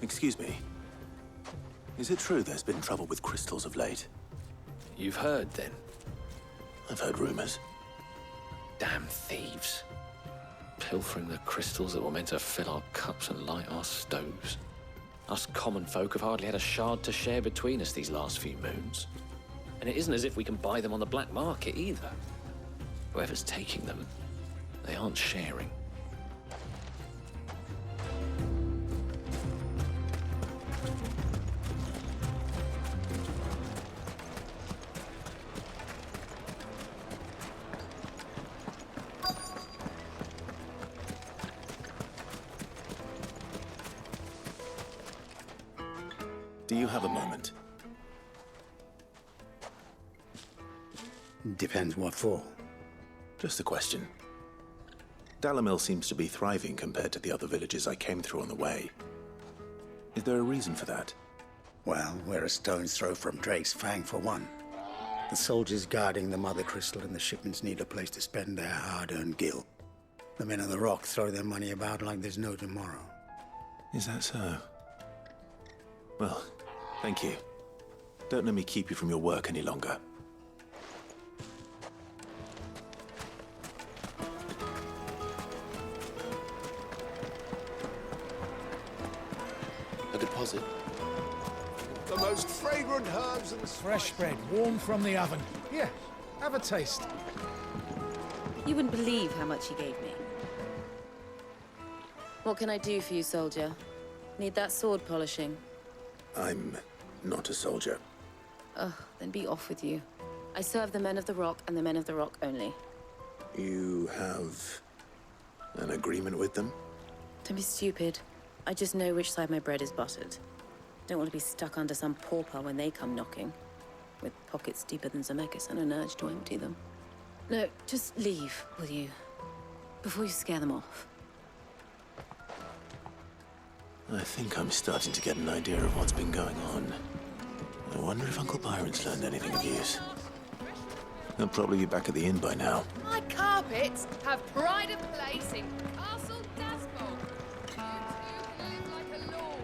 Excuse me. Is it true there's been trouble with crystals of late? You've heard, then? I've heard rumors. Damn thieves. Pilfering the crystals that were meant to fill our cups and light our stoves. Us common folk have hardly had a shard to share between us these last few moons. And it isn't as if we can buy them on the black market either. Whoever's taking them, they aren't sharing. Do you have a moment? Depends what for. Just a question. Dalamil seems to be thriving compared to the other villages I came through on the way. Is there a reason for that? Well, we're a stone's throw from Drake's Fang for one. The soldiers guarding the Mother Crystal and the shipments need a place to spend their hard-earned gil. The men of the Rock throw their money about like there's no tomorrow. Is that so? Well, thank you. Don't let me keep you from your work any longer. A deposit. The most fragrant herbs and Fresh bread, warm from the oven. Here, have a taste. You wouldn't believe how much he gave me. What can I do for you, soldier? Need that sword polishing? I'm not a soldier. Ugh, then be off with you. I serve the men of the Rock and the men of the Rock only. You have an agreement with them? Don't be stupid. I just know which side my bread is buttered. Don't want to be stuck under some pauper when they come knocking, with pockets deeper than Zemeckis and an urge to empty them. No, just leave, will you? Before you scare them off. I think I'm starting to get an idea of what's been going on. I wonder if Uncle Byron's learned anything of use. He'll probably be back at the inn by now. My carpets have pride of place in Castle Dasbold. You two live like a lord.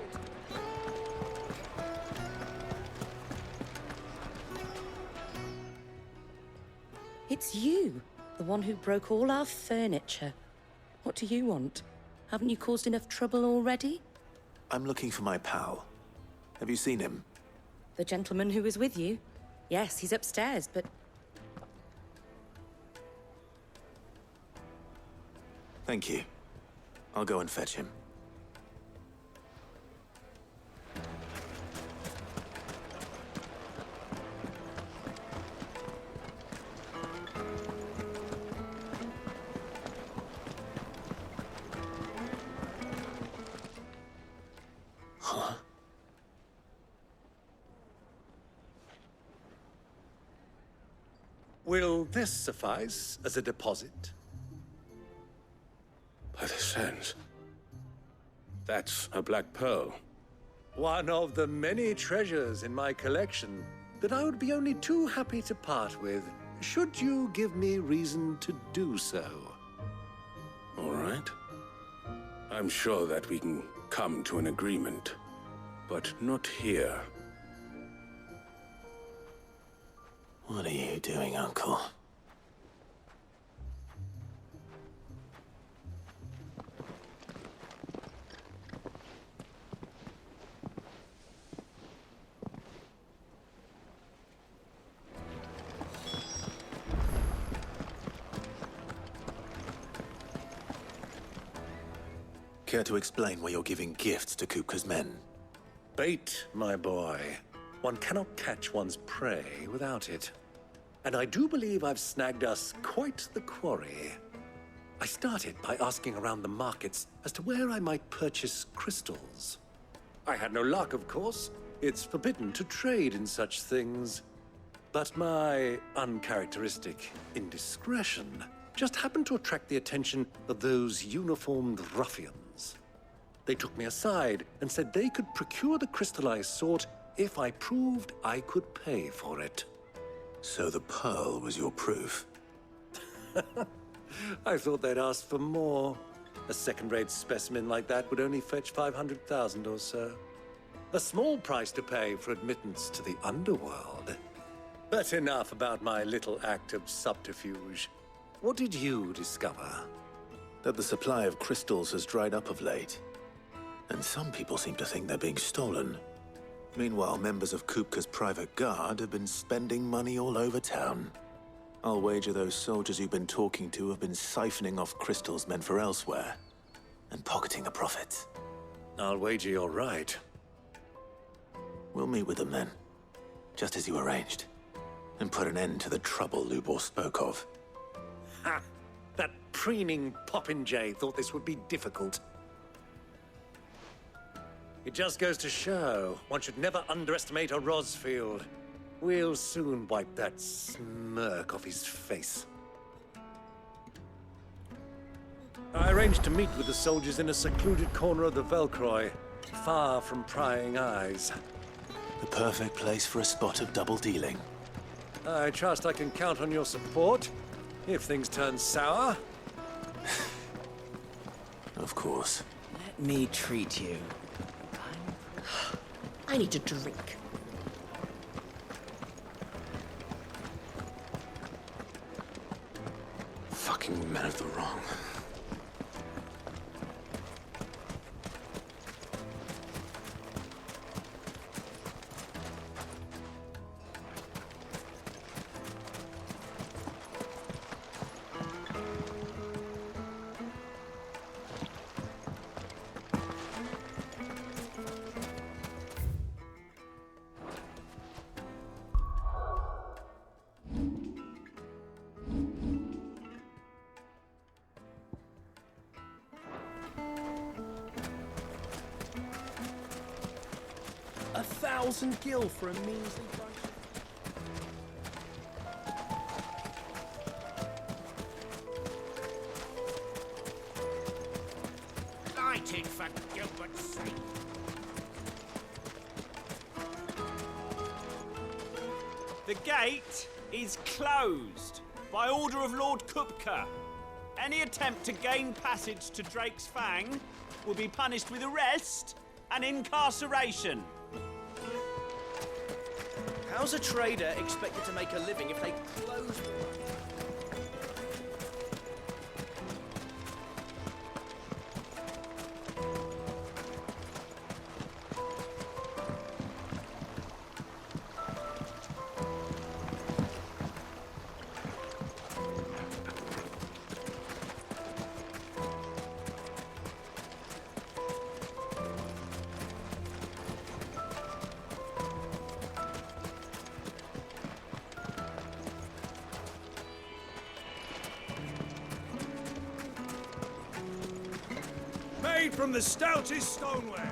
It's you, the one who broke all our furniture. What do you want? Haven't you caused enough trouble already? I'm looking for my pal. Have you seen him? The gentleman who was with you? Yes, he's upstairs, but... Thank you. I'll go and fetch him. Huh? Will this suffice as a deposit? By the sands. That's a black pearl. One of the many treasures in my collection that I would be only too happy to part with, should you give me reason to do so. All right. I'm sure that we can come to an agreement, but not here. What are you doing, Uncle? Care to explain why you're giving gifts to Kupka's men? Bait, my boy. One cannot catch one's prey without it. And I do believe I've snagged us quite the quarry. I started by asking around the markets as to where I might purchase crystals. I had no luck, of course. It's forbidden to trade in such things. But my uncharacteristic indiscretion just happened to attract the attention of those uniformed ruffians. They took me aside and said they could procure the crystal I sought if I proved I could pay for it. So the pearl was your proof? I thought they'd ask for more. A second-rate specimen like that would only fetch 500,000 or so. A small price to pay for admittance to the underworld. But enough about my little act of subterfuge. What did you discover? That the supply of crystals has dried up of late. And some people seem to think they're being stolen. Meanwhile, members of Kupka's private guard have been spending money all over town. I'll wager those soldiers you've been talking to have been siphoning off crystals meant for elsewhere, and pocketing the profits. I'll wager you're right. We'll meet with them then, just as you arranged, and put an end to the trouble Lubor spoke of. Ha! That preening popinjay thought this would be difficult. It just goes to show, one should never underestimate a Rosfield. We'll soon wipe that smirk off his face. I arranged to meet with the soldiers in a secluded corner of the Velcroy, far from prying eyes. The perfect place for a spot of double dealing. I trust I can count on your support, if things turn sour. Of course. Let me treat you. I need a drink. Fucking men of the wrong. $1,000 for a measly bunch. Lighted for Gilbert's sake. The gate is closed by order of Lord Kupka. Any attempt to gain passage to Drake's Fang will be punished with arrest and incarceration. How's a trader expected to make a living if they close the road? Made from the stoutest stoneware.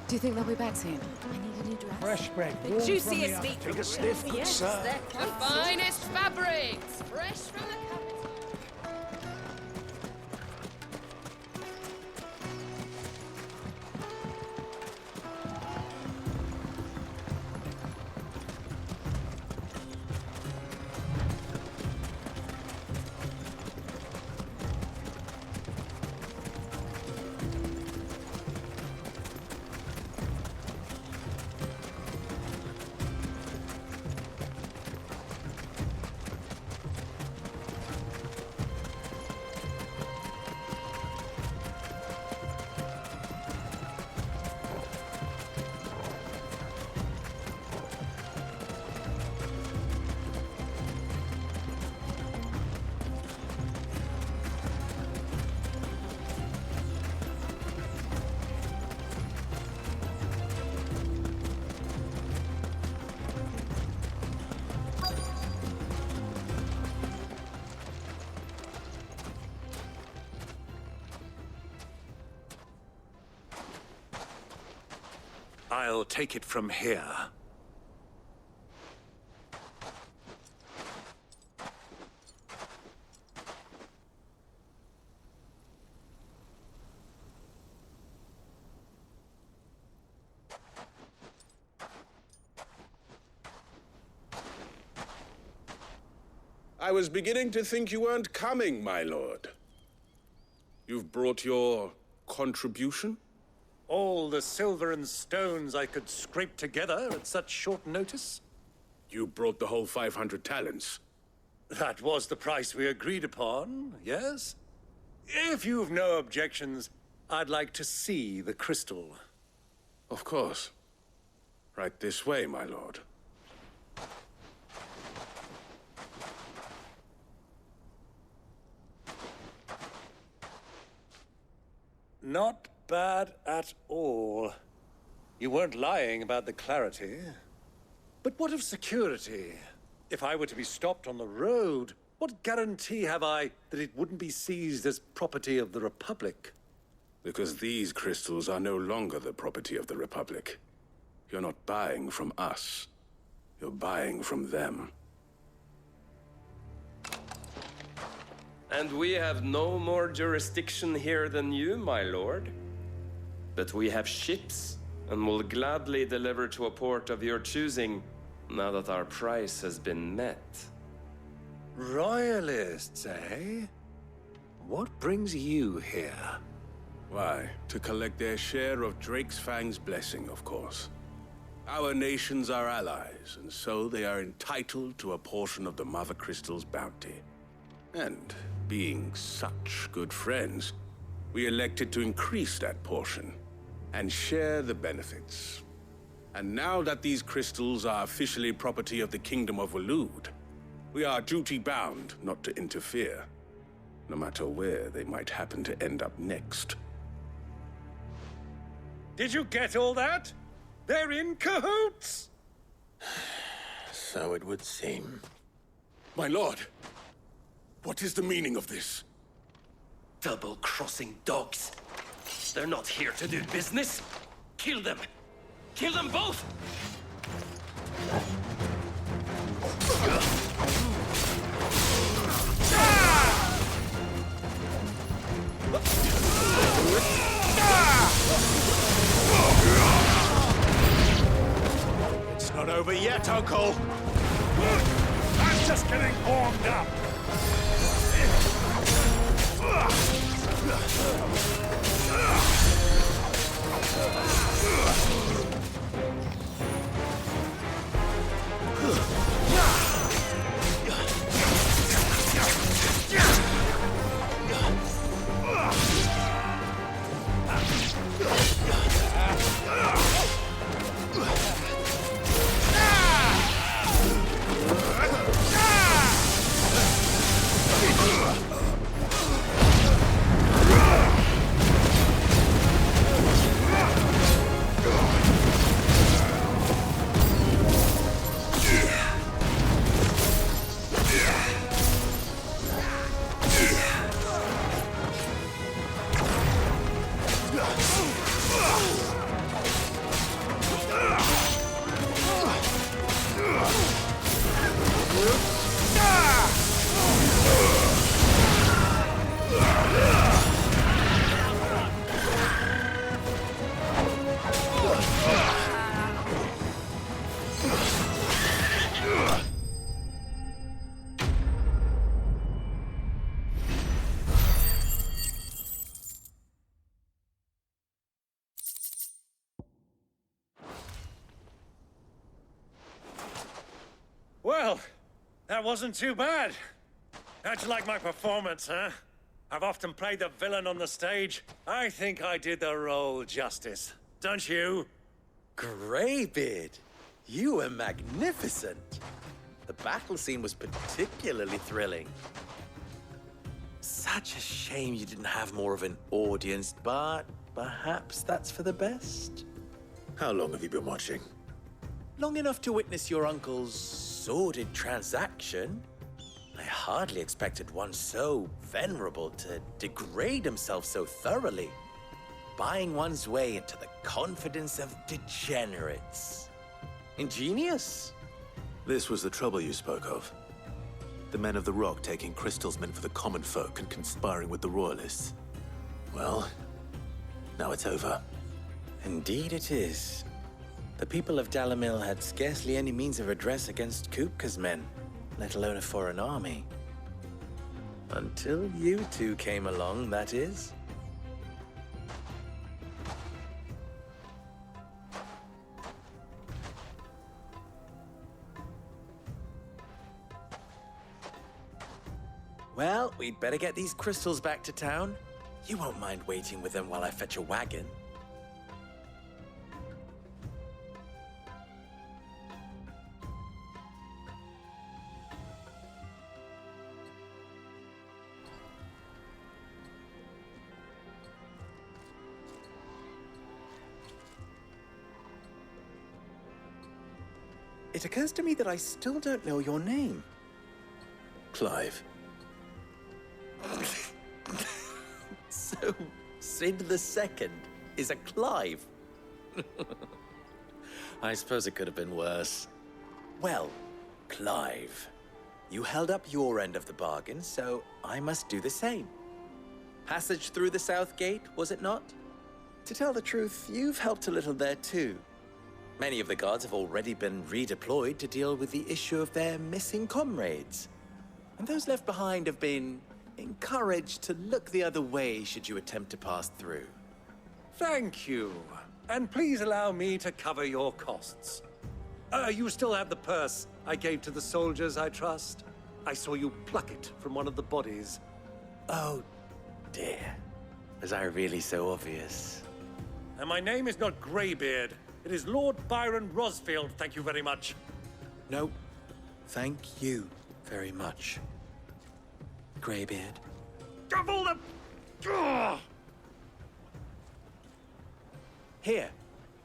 Do you think they'll be back soon? I need a new dress. Fresh bread. warm from the Juiciest oven. meat. Take a stiff, good sir. The finest fabrics, fresh from the capital. I'll take it from here. I was beginning to think you weren't coming, my lord. You've brought your contribution? All the silver and stones I could scrape together at such short notice? You brought the whole 500 talents. That was the price we agreed upon, yes? If you've no objections, I'd like to see the crystal. Of course. Right this way, my lord. Not bad at all. You weren't lying about the clarity. But what of security? If I were to be stopped on the road, what guarantee have I that it wouldn't be seized as property of the Republic? Because these crystals are no longer the property of the Republic. You're not buying from us. You're buying from them. And we have no more jurisdiction here than you, my lord. But we have ships, and will gladly deliver to a port of your choosing, now that our price has been met. Royalists, eh? What brings you here? Why, to collect their share of Drake's Fang's blessing, of course. Our nations are allies, and so they are entitled to a portion of the Mother Crystal's bounty. And being such good friends, we elected to increase that portion and share the benefits. And now that these crystals are officially property of the Kingdom of Waloed, we are duty-bound not to interfere, no matter where they might happen to end up next. Did you get all that? They're in cahoots! So it would seem. My lord, what is the meaning of this? Double-crossing dogs. They're not here to do business. Kill them! Kill them both! It's not over yet, Uncle. I'm just getting warmed up. Well, that wasn't too bad. How'd you like my performance, huh? I've often played the villain on the stage. I think I did the role justice. Don't you? Greybeard, you were magnificent. The battle scene was particularly thrilling. Such a shame you didn't have more of an audience, but perhaps that's for the best. How long have you been watching? Long enough to witness your uncle's sordid transaction. I hardly expected one so venerable to degrade himself so thoroughly, buying one's way into the confidence of degenerates. Ingenious. This was the trouble you spoke of. The men of the Rock taking crystals meant for the common folk and conspiring with the Royalists. Well, now it's over. Indeed it is. The people of Dalamil had scarcely any means of redress against Kupka's men, let alone a foreign army. Until you two came along, that is. Well, we'd better get these crystals back to town. You won't mind waiting with them while I fetch a wagon. It occurs to me that I still don't know your name. Clive. So, Sid the Second is a Clive. I suppose it could have been worse. Well, Clive, you held up your end of the bargain, so I must do the same. Passage through the South Gate, was it not? To tell the truth, you've helped a little there too. Many of the guards have already been redeployed to deal with the issue of their missing comrades. And those left behind have been encouraged to look the other way should you attempt to pass through. Thank you. And please allow me to cover your costs. You still have the purse I gave to the soldiers, I trust? I saw you pluck it from one of the bodies. Oh, dear. Was I really so obvious? And my name is not Greybeard. It is Lord Byron Rosfield, thank you very much. No, thank you very much, Greybeard. Double the... Ugh! Here,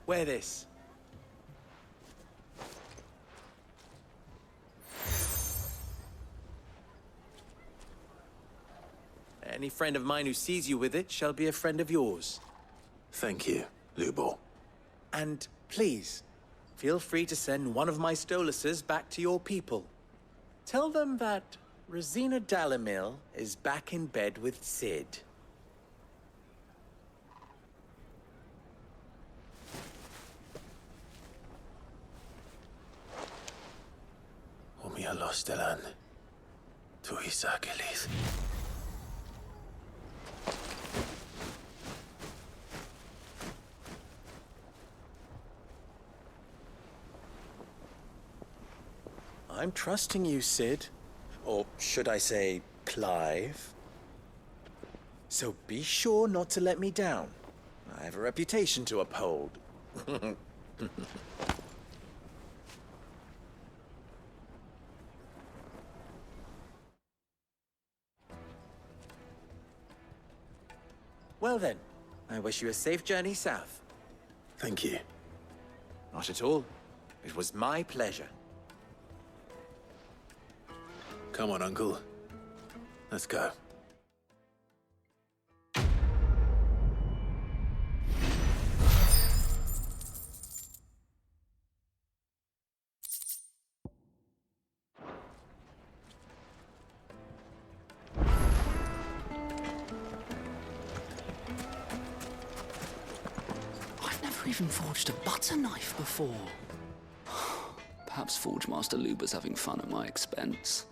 wear this. Any friend of mine who sees you with it shall be a friend of yours. Thank you, Lubor. And please, feel free to send one of my Stoluses back to your people. Tell them that Rosina Dalamil is back in bed with Sid. Omia los delan. Tu isakelis. I'm trusting you, Sid. Or should I say, Clive? So be sure not to let me down. I have a reputation to uphold. Well then, I wish you a safe journey south. Thank you. Not at all. It was my pleasure. Come on, Uncle. Let's go. I've never even forged a butter knife before. Perhaps Forge Master Luber's having fun at my expense.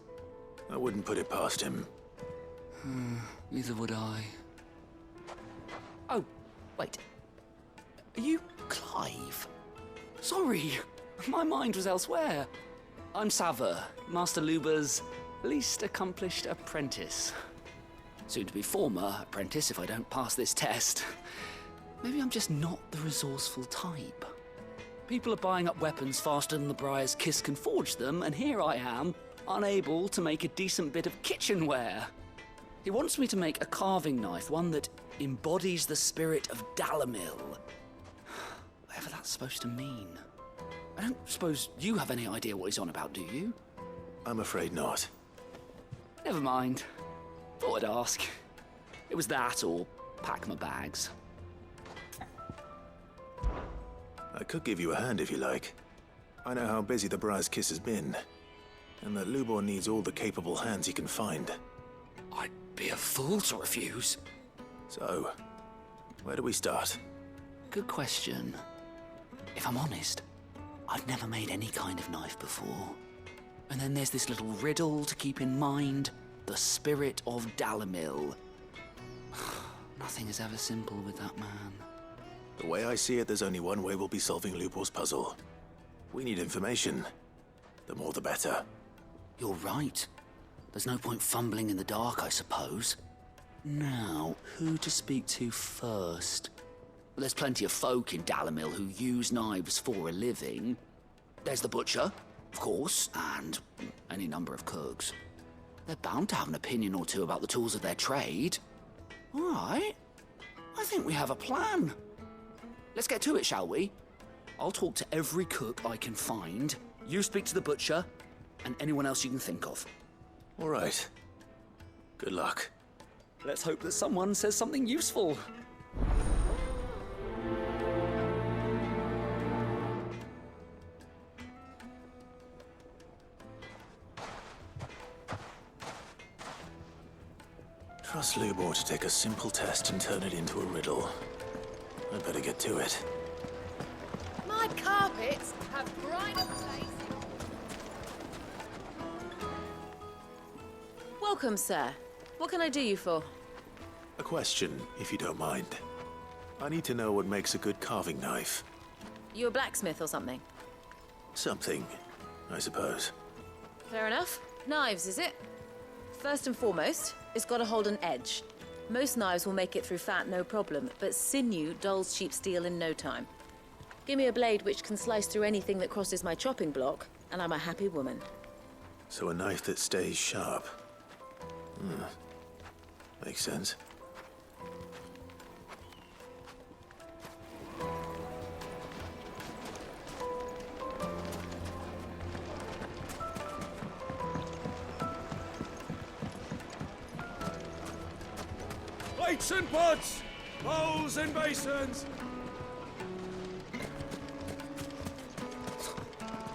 I wouldn't put it past him. Neither would I. Oh, wait. Are you Clive? Sorry, my mind was elsewhere. I'm Sava, Master Luber's least accomplished apprentice. Soon to be former apprentice if I don't pass this test. Maybe I'm just not the resourceful type. People are buying up weapons faster than the Briar's Kiss can forge them, and here I am, unable to make a decent bit of kitchenware. He wants me to make a carving knife, one that embodies the spirit of Dalamil. Whatever that's supposed to mean. I don't suppose you have any idea what he's on about, do you? I'm afraid not. Never mind. Thought I'd ask. It was that or pack my bags. I could give you a hand if you like. I know how busy the Briar's Kiss has been, and that Lubor needs all the capable hands he can find. I'd be a fool to refuse. So, where do we start? Good question. If I'm honest, I've never made any kind of knife before. And then there's this little riddle to keep in mind. The spirit of Dalamil. Nothing is ever simple with that man. The way I see it, there's only one way we'll be solving Lubor's puzzle. We need information. The more the better. You're right. There's no point fumbling in the dark, I suppose. Now, who to speak to first? Well, there's plenty of folk in Dalamil who use knives for a living. There's the butcher, of course, and any number of cooks. They're bound to have an opinion or two about the tools of their trade. All right. I think we have a plan. Let's get to it, shall we? I'll talk to every cook I can find. You speak to the butcher, and anyone else you can think of. All right. Good luck. Let's hope that someone says something useful. Trust Lubor to take a simple test and turn it into a riddle. I'd better get to it. My carpets have pride of place. Welcome, sir. What can I do you for? A question, if you don't mind. I need to know what makes a good carving knife. You a blacksmith or something? Something, I suppose. Fair enough. Knives, is it? First and foremost, it's got to hold an edge. Most knives will make it through fat, no problem, but sinew dulls cheap steel in no time. Give me a blade which can slice through anything that crosses my chopping block, and I'm a happy woman. So a knife that stays sharp. Makes sense. Plates and pots! Bowls and basins!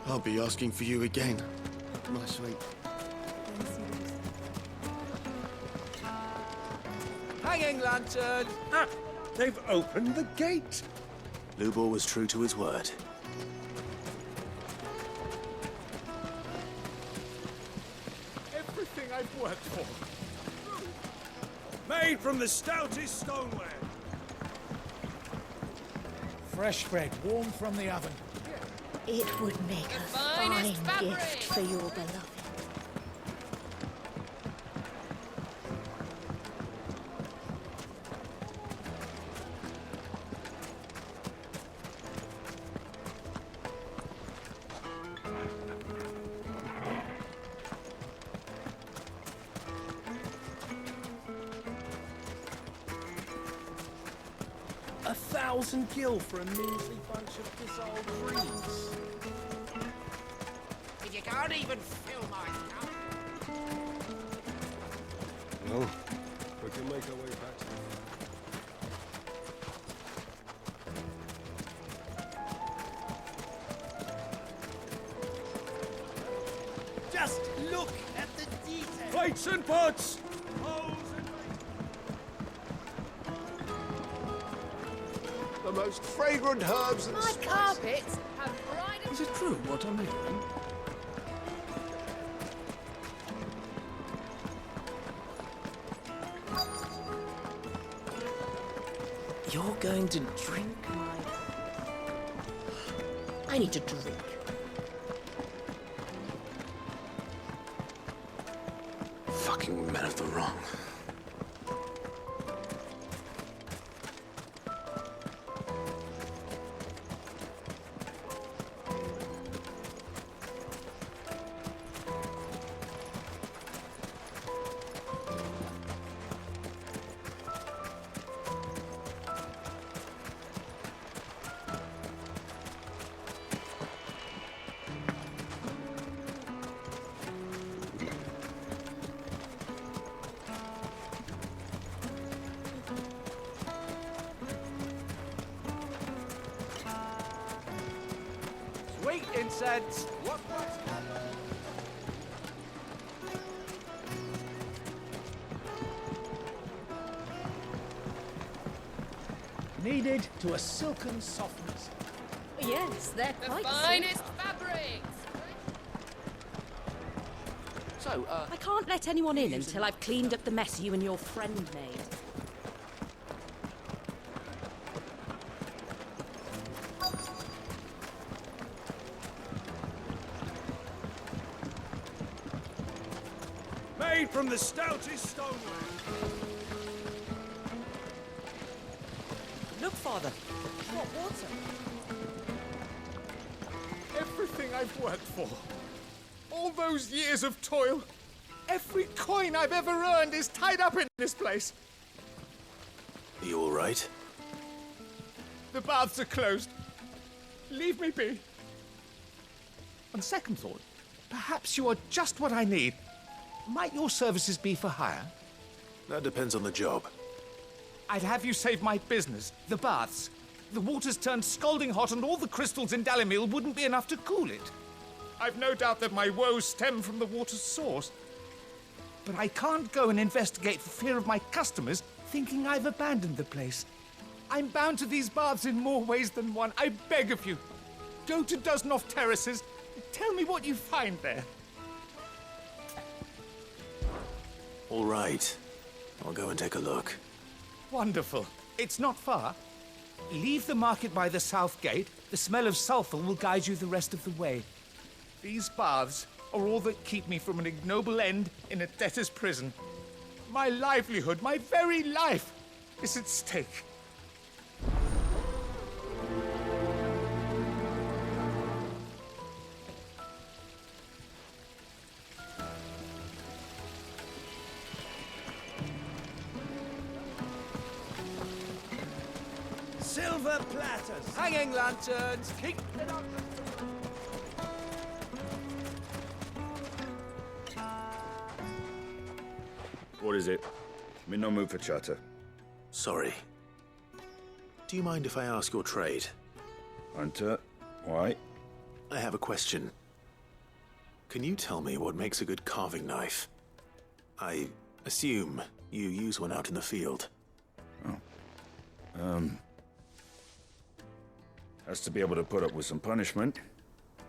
I'll be asking for you again, my sweet. Hanging lantern! Ah! They've opened the gate! Lubor was true to his word. Everything I've worked for. Made from the stoutest stoneware! Fresh bread, warm from the oven. It would make a fine finest fabric. gift for your beloved. $1,000 for a measly bunch of dissolved greens. If you can't even fill my cup. Well, we can make our way back to the... Just look at the detail. Plates and pots! Bowls and... The most fragrant herbs and My spices. carpets have pride of Is it true what I'm hearing? You're going to drink my... I need a drink. Fucking men of the wrong. Sweet incense. What? Needed to a silken softness. Yes, they're the quite finest fabrics. So, I can't let anyone in until I've cleaned up the mess you and your friend made. made from the stoutest stoneware. Look, Father. Hot water. Everything I've worked for. All those years of toil. Every coin I've ever earned is tied up in this place. Are you all right? The baths are closed. Leave me be. On second thought, perhaps you are just what I need. Might your services be for hire? That depends on the job. I'd have you save my business, the baths. The water's turned scalding hot and all the crystals in Dalimil wouldn't be enough to cool it. I've no doubt that my woes stem from the water's source. But I can't go and investigate for fear of my customers thinking I've abandoned the place. I'm bound to these baths in more ways than one. I beg of you, go to Dusnoff Terraces. Tell me what you find there. All right. I'll go and take a look. Wonderful. It's not far. Leave the market by the south gate. The smell of sulphur will guide you the rest of the way. These baths are all that keep me from an ignoble end in a debtor's prison. My livelihood, my very life, is at stake. Silver platters, Hanging lanterns, keep it up. What is it? I'm in no mood for chatter. Sorry. Do you mind if I ask your trade? Hunter, why? I have a question. Can you tell me what makes a good carving knife? I assume you use one out in the field. Has to be able to put up with some punishment.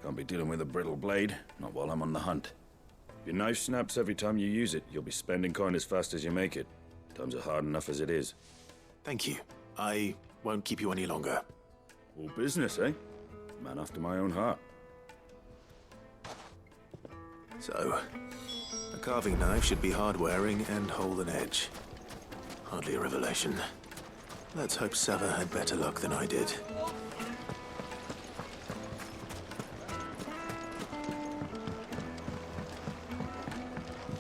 Can't be dealing with a brittle blade, not while I'm on the hunt. If your knife snaps every time you use it, you'll be spending coin as fast as you make it. Times are hard enough as it is. Thank you. I won't keep you any longer. All business, eh? Man after my own heart. So, a carving knife should be hard-wearing and hold an edge. Hardly a revelation. Let's hope Sava had better luck than I did.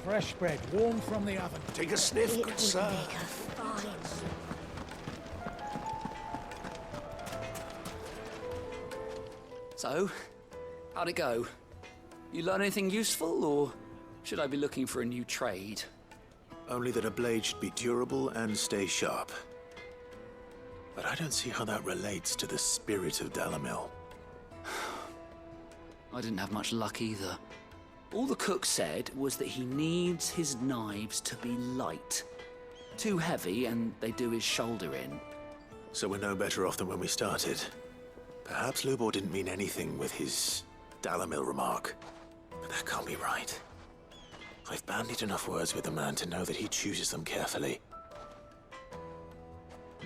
Fresh bread, warm from the oven. Take a sniff, good sir. So, how'd it go? You learn anything useful, or should I be looking for a new trade? Only that a blade should be durable and stay sharp. But I don't see how that relates to the spirit of Dalimil. I didn't have much luck either. All the cook said was that he needs his knives to be light. Too heavy and they do his shoulder in. So we're no better off than when we started. Perhaps Lubor didn't mean anything with his Dalimil remark. But that can't be right. I've bandied enough words with the man to know that he chooses them carefully.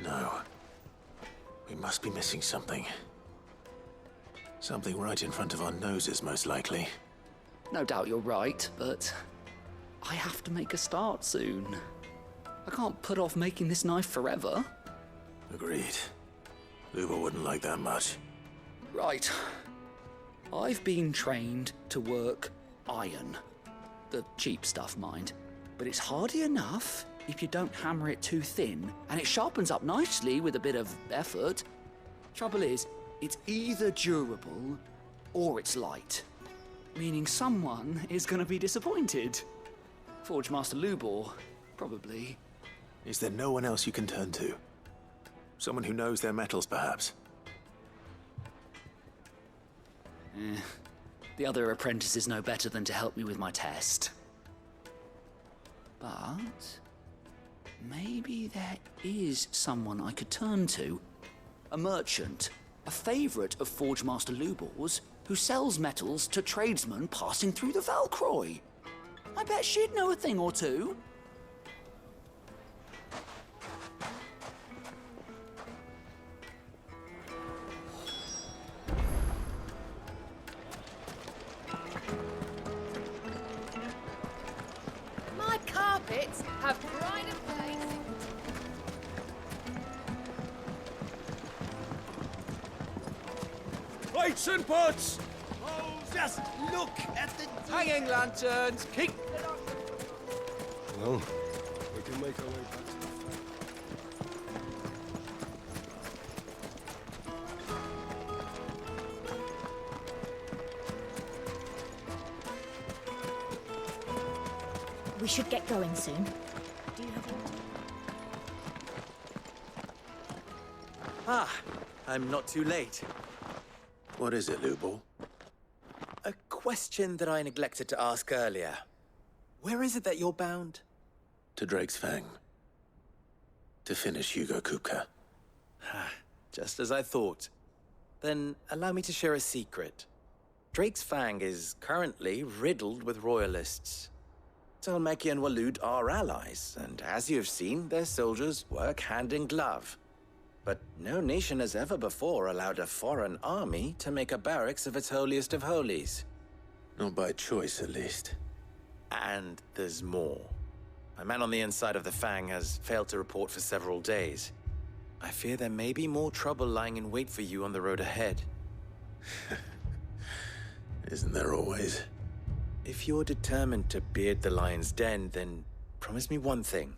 No. We must be missing something. Something right in front of our noses, most likely. No doubt you're right, but I have to make a start soon. I can't put off making this knife forever. Agreed. Lubor wouldn't like that much. Right. I've been trained to work iron. The cheap stuff, mind. But it's hardy enough if you don't hammer it too thin, and it sharpens up nicely with a bit of effort. Trouble is, it's either durable or it's light. Meaning someone is going to be disappointed. Forge Master Lubor, probably. Is there no one else you can turn to? Someone who knows their metals, perhaps? The other apprentices know better than to help me with my test. But maybe there is someone I could turn to. A merchant, a favourite of Forge Master Lubor's, who sells metals to tradesmen passing through the Valcroy. I bet she'd know a thing or two. My gates have pride of placing. Lights and pots! Oh, just look at the hanging lanterns! Keep it up! Well, we can make our way back to the We should get going soon. Do you have any? Ah, I'm not too late. What is it, Lubo? A question that I neglected to ask earlier. Where is it that you're bound? To Drake's Fang. To finish Hugo Kupka. Just as I thought. Then allow me to share a secret. Drake's Fang is currently riddled with royalists. Talmeki and Walud are allies, and as you have seen, their soldiers work hand in glove. But no nation has ever before allowed a foreign army to make a barracks of its holiest of holies. Not by choice, at least. And there's more. A man on the inside of the Fang has failed to report for several days. I fear there may be more trouble lying in wait for you on the road ahead. Isn't there always? If you're determined to beard the lion's den, then promise me one thing.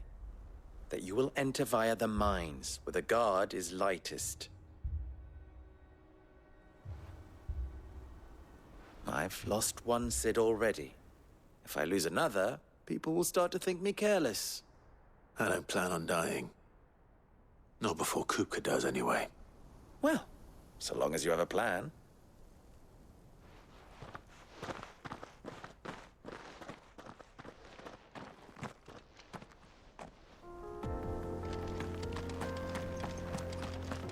That you will enter via the mines, where the guard is lightest. I've lost one Cid already. If I lose another, people will start to think me careless. I don't plan on dying. Not before Kupka does, anyway. Well, so long as you have a plan.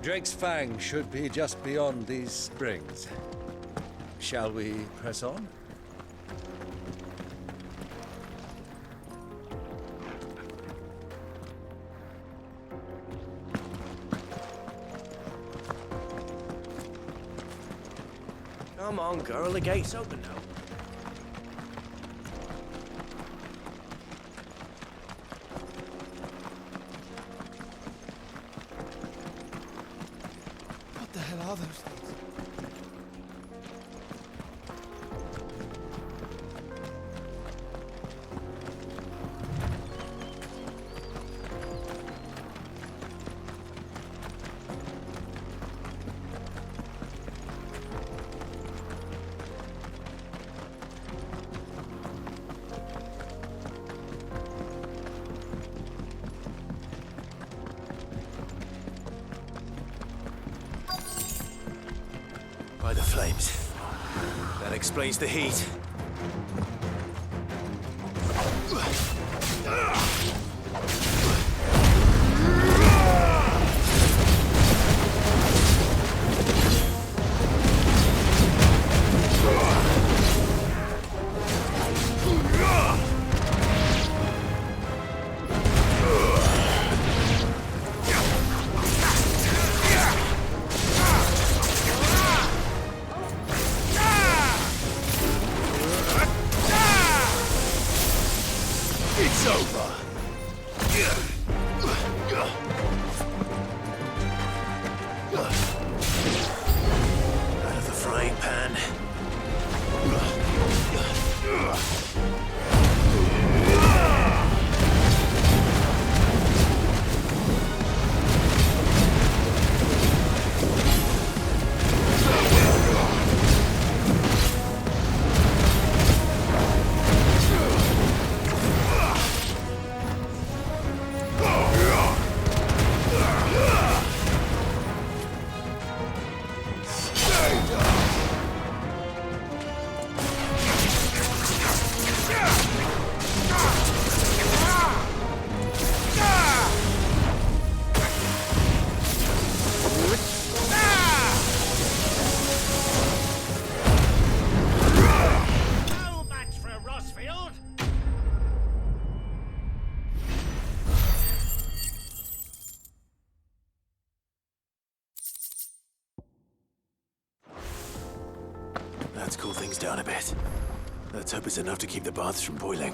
Drake's Fang should be just beyond these springs. Shall we press on? Come on, girl, the gate's open now. What the hell are those things? By the flames. That explains the heat. It's over. Out of the frying pan. Let's cool things down a bit. Let's hope it's enough to keep the baths from boiling.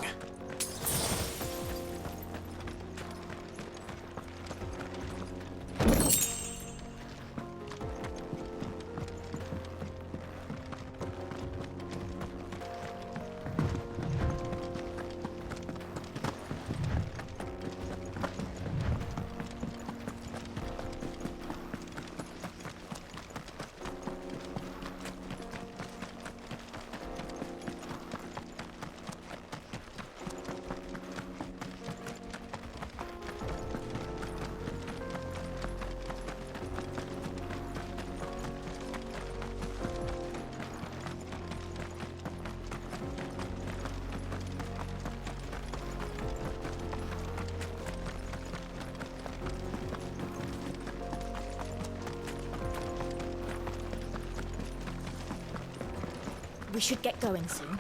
We should get going soon.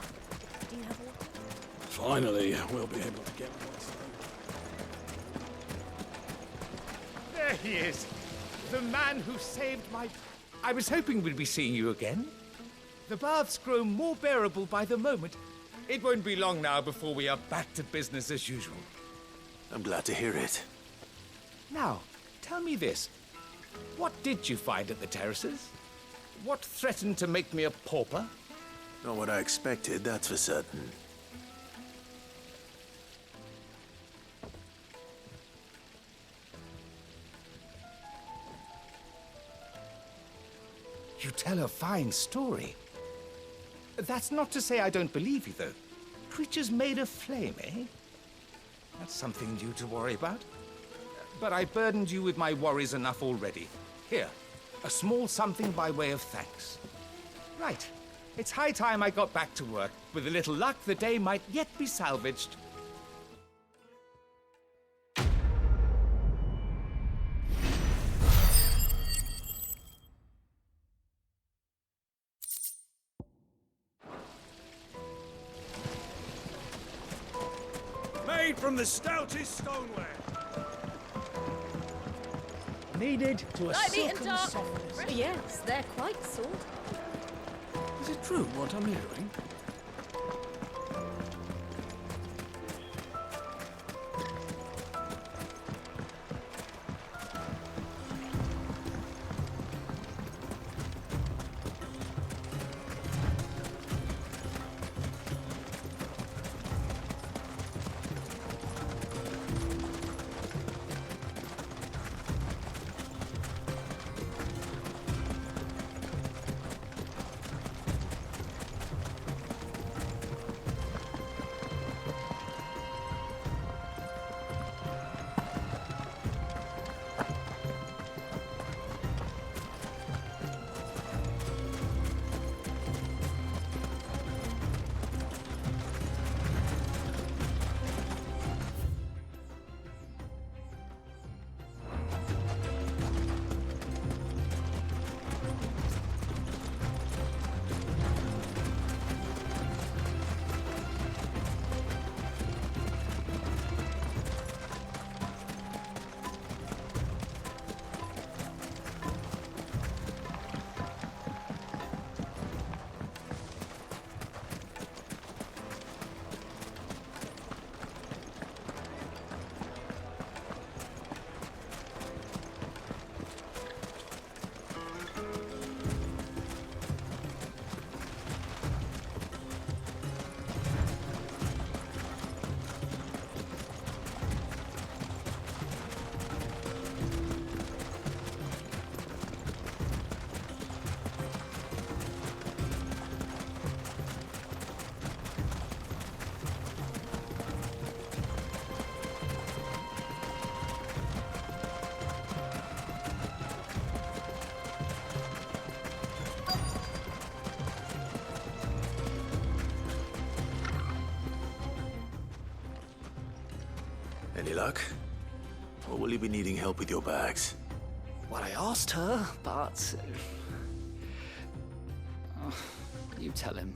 Do you have water? Finally, we'll be able to get what's There he is! The man who saved my... I was hoping we'd be seeing you again. The baths grow more bearable by the moment. It won't be long now before we are back to business as usual. I'm glad to hear it. Now, tell me this. What did you find at the terraces? What threatened to make me a pauper? Not what I expected, that's for certain. You tell a fine story. That's not to say I don't believe you, though. Creatures made of flame, eh? That's something new to worry about. But I burdened you with my worries enough already. Here, a small something by way of thanks. Right. It's high time I got back to work. With a little luck, the day might yet be salvaged. made from the stoutest stoneware. Needed to a Light meat and silken dark. softness. Yes, they're quite salt. Is it true what I'm hearing? Any luck? Or will you be needing help with your bags? Well, I asked her, but... you tell him.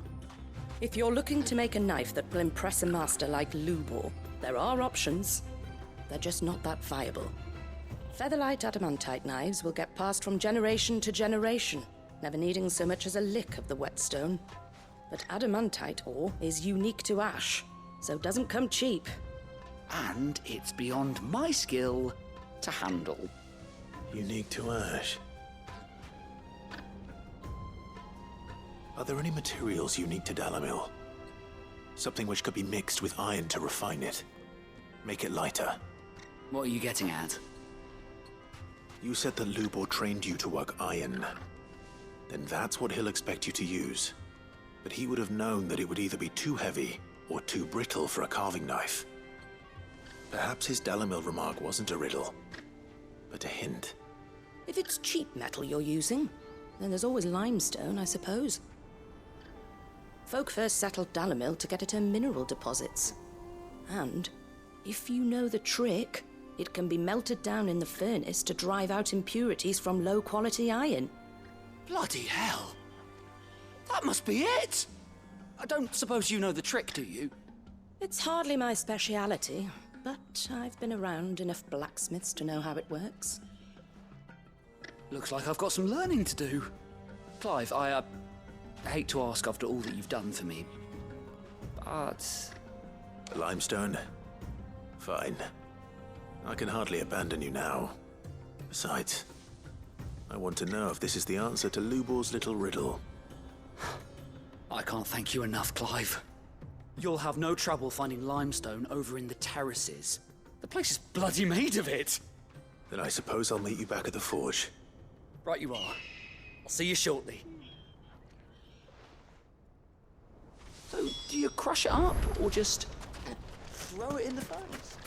If you're looking to make a knife that will impress a master like Lubor, there are options. They're just not that viable. Featherlight adamantite knives will get passed from generation to generation, never needing so much as a lick of the whetstone. But adamantite ore is unique to ash, so doesn't come cheap. And it's beyond my skill to handle. Unique to ash. Are there any materials unique to Dalamil? Something which could be mixed with iron to refine it. Make it lighter. What are you getting at? You said that Lubor trained you to work iron. Then that's what he'll expect you to use. But he would have known that it would either be too heavy or too brittle for a carving knife. Perhaps his Dalamil remark wasn't a riddle, but a hint. If it's cheap metal you're using, then there's always limestone, I suppose. Folk first settled Dalamil to get at her mineral deposits. And, if you know the trick, it can be melted down in the furnace to drive out impurities from low-quality iron. Bloody hell! That must be it! I don't suppose you know the trick, do you? It's hardly my speciality, but I've been around enough blacksmiths to know how it works. Looks like I've got some learning to do. Clive, I hate to ask after all that you've done for me, but... Limestone? Fine. I can hardly abandon you now. Besides, I want to know if this is the answer to Lubor's little riddle. I can't thank you enough, Clive. You'll have no trouble finding limestone over in the terraces. The place is bloody made of it. Then I suppose I'll meet you back at the forge. Right you are. I'll see you shortly. So, do you crush it up, or just throw it in the furnace?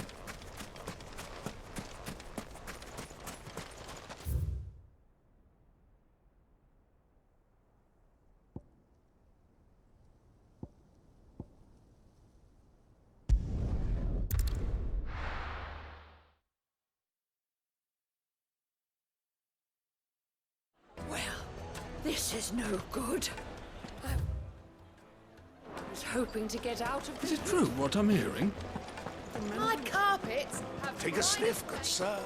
This is no good. I was hoping to get out of... Is it true what I'm hearing? My carpets have... Take a sniff, good sir.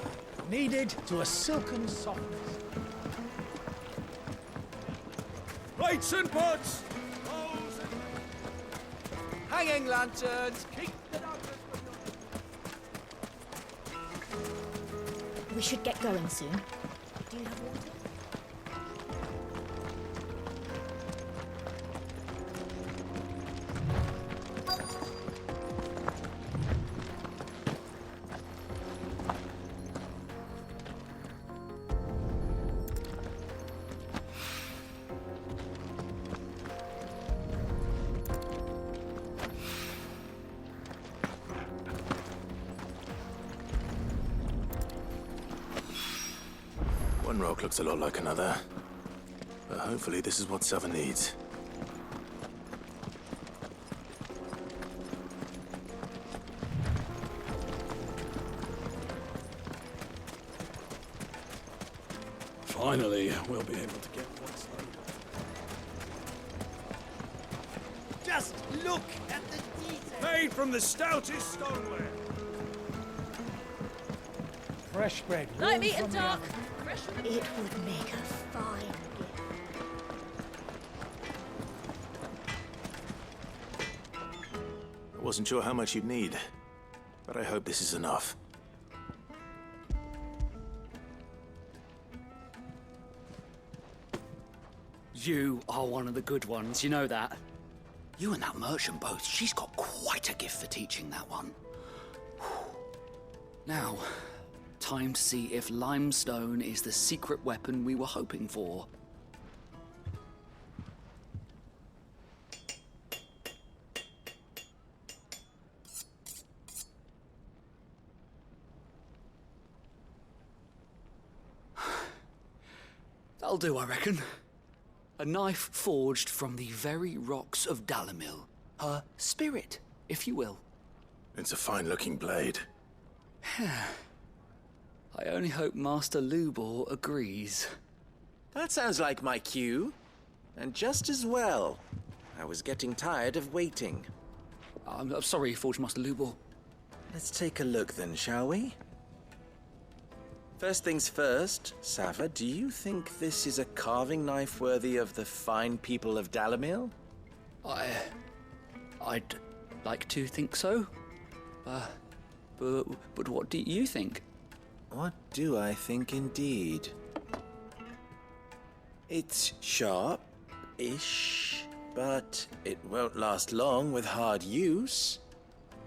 Kneaded to a silken softness. Plates and pots! Hanging lanterns! Keep We should get going soon. Do you have water? One rock looks a lot like another. But hopefully this is what Sava needs. Finally, we'll be able to get what's loaded. Just look at the detail. Made from the stoutest stoneware. Fresh bread. Light meat and dark. It would make a fine gift. I wasn't sure how much you'd need, but I hope this is enough. You are one of the good ones, you know that. You and that merchant both, she's got quite a gift for teaching that one. Now, time to see if limestone is the secret weapon we were hoping for. That'll do, I reckon. A knife forged from the very rocks of Dalimil. Her spirit, if you will. It's a fine-looking blade. I only hope Master Lubor agrees. That sounds like my cue. And just as well. I was getting tired of waiting. I'm sorry, Forge Master Lubor. Let's take a look then, shall we? First things first, Sava, do you think this is a carving knife worthy of the fine people of Dalimil? I'd like to think so. But what do you think? What do I think indeed? It's sharp-ish, but it won't last long with hard use.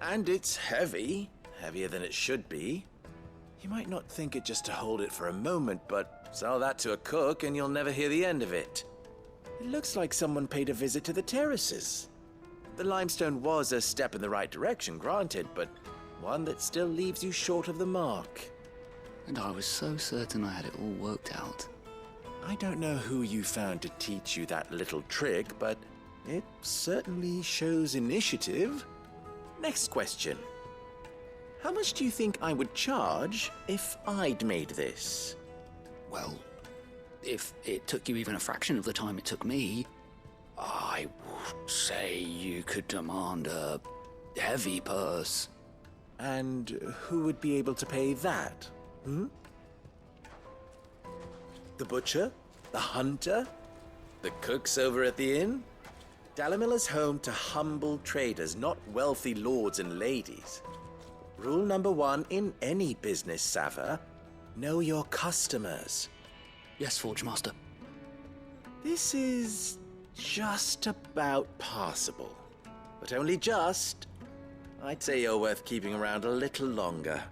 And it's heavy, heavier than it should be. You might not think it just to hold it for a moment, but sell that to a cook and you'll never hear the end of it. It looks like someone paid a visit to the terraces. The limestone was a step in the right direction, granted, but one that still leaves you short of the mark. And I was so certain I had it all worked out. I don't know who you found to teach you that little trick, but it certainly shows initiative. Next question. How much do you think I would charge if I'd made this? Well, if it took you even a fraction of the time it took me, I would say you could demand a heavy purse. And who would be able to pay that? Hmm? The butcher? The hunter? The cooks over at the inn? Dalimil is home to humble traders, not wealthy lords and ladies. Rule number 1 in any business, Sava: know your customers. Yes, Forge Master. This is just about passable. But only just. I'd say you're worth keeping around a little longer.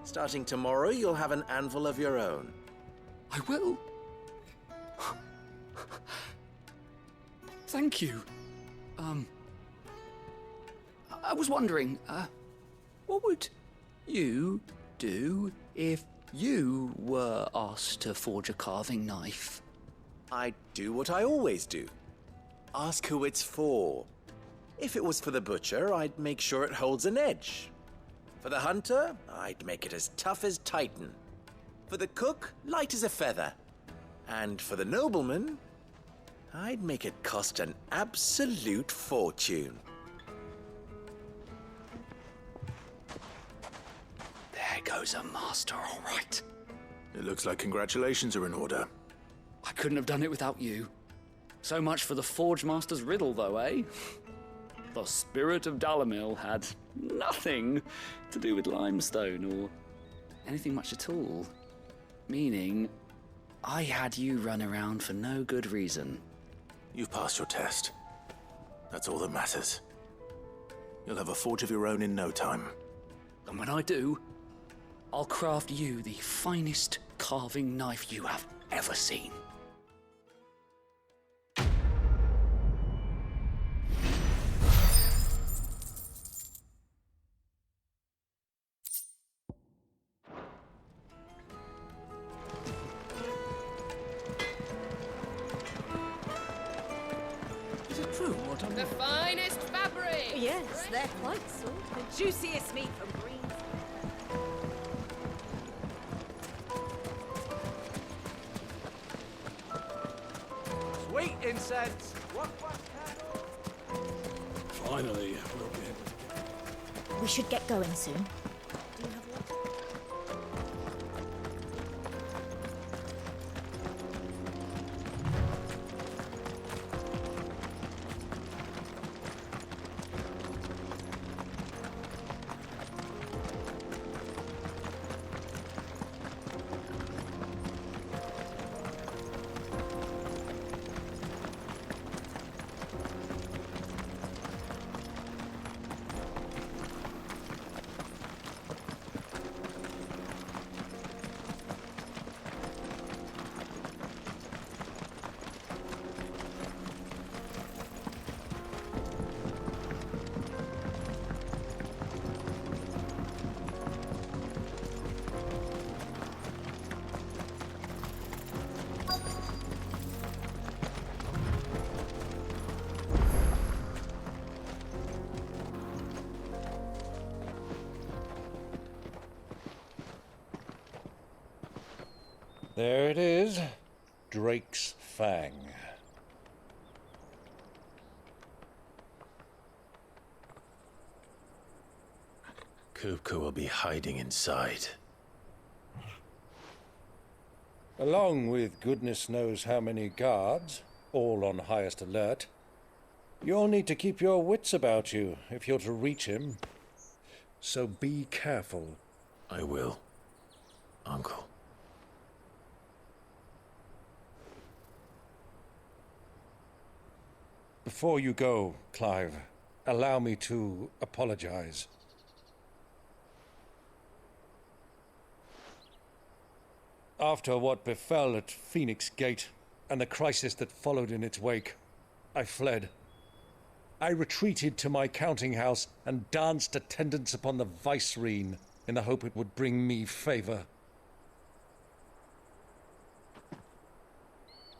Starting tomorrow, you'll have an anvil of your own. I will. Thank you. I was wondering, what would you do if you were asked to forge a carving knife? I'd do what I always do. Ask who it's for. If it was for the butcher, I'd make sure it holds an edge. For the hunter, I'd make it as tough as Titan. For the cook, light as a feather. And for the nobleman, I'd make it cost an absolute fortune. There goes a master, all right. It looks like congratulations are in order. I couldn't have done it without you. So much for the Forge Master's riddle, though, eh? The spirit of Dalimil had nothing to do with limestone or anything much at all. Meaning, I had you run around for no good reason. You've passed your test. That's all that matters. You'll have a forge of your own in no time. And when I do, I'll craft you the finest carving knife you have ever seen. Is it true what I'm... The finest fabric! Yes, they're quite soft. The juiciest meat from green. Sweet incense! What? Finally, we'll be able to get... We should get going soon. There it is. Drake's Fang. Kupka will be hiding inside. Along with goodness knows how many guards, all on highest alert. You'll need to keep your wits about you if you're to reach him. So be careful. I will, Uncle. Before you go, Clive, allow me to apologize. After what befell at Phoenix Gate and the crisis that followed in its wake, I fled. I retreated to my counting house and danced attendance upon the vicereine in the hope it would bring me favor.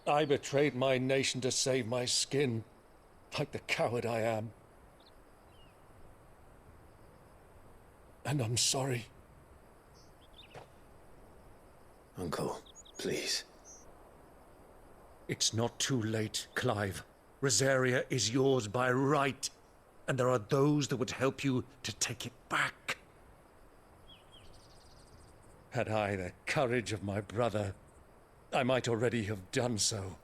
I betrayed my nation to save my skin, like the coward I am. And I'm sorry. Uncle, please. It's not too late, Clive. Rosaria is yours by right, and there are those that would help you to take it back. Had I the courage of my brother, I might already have done so.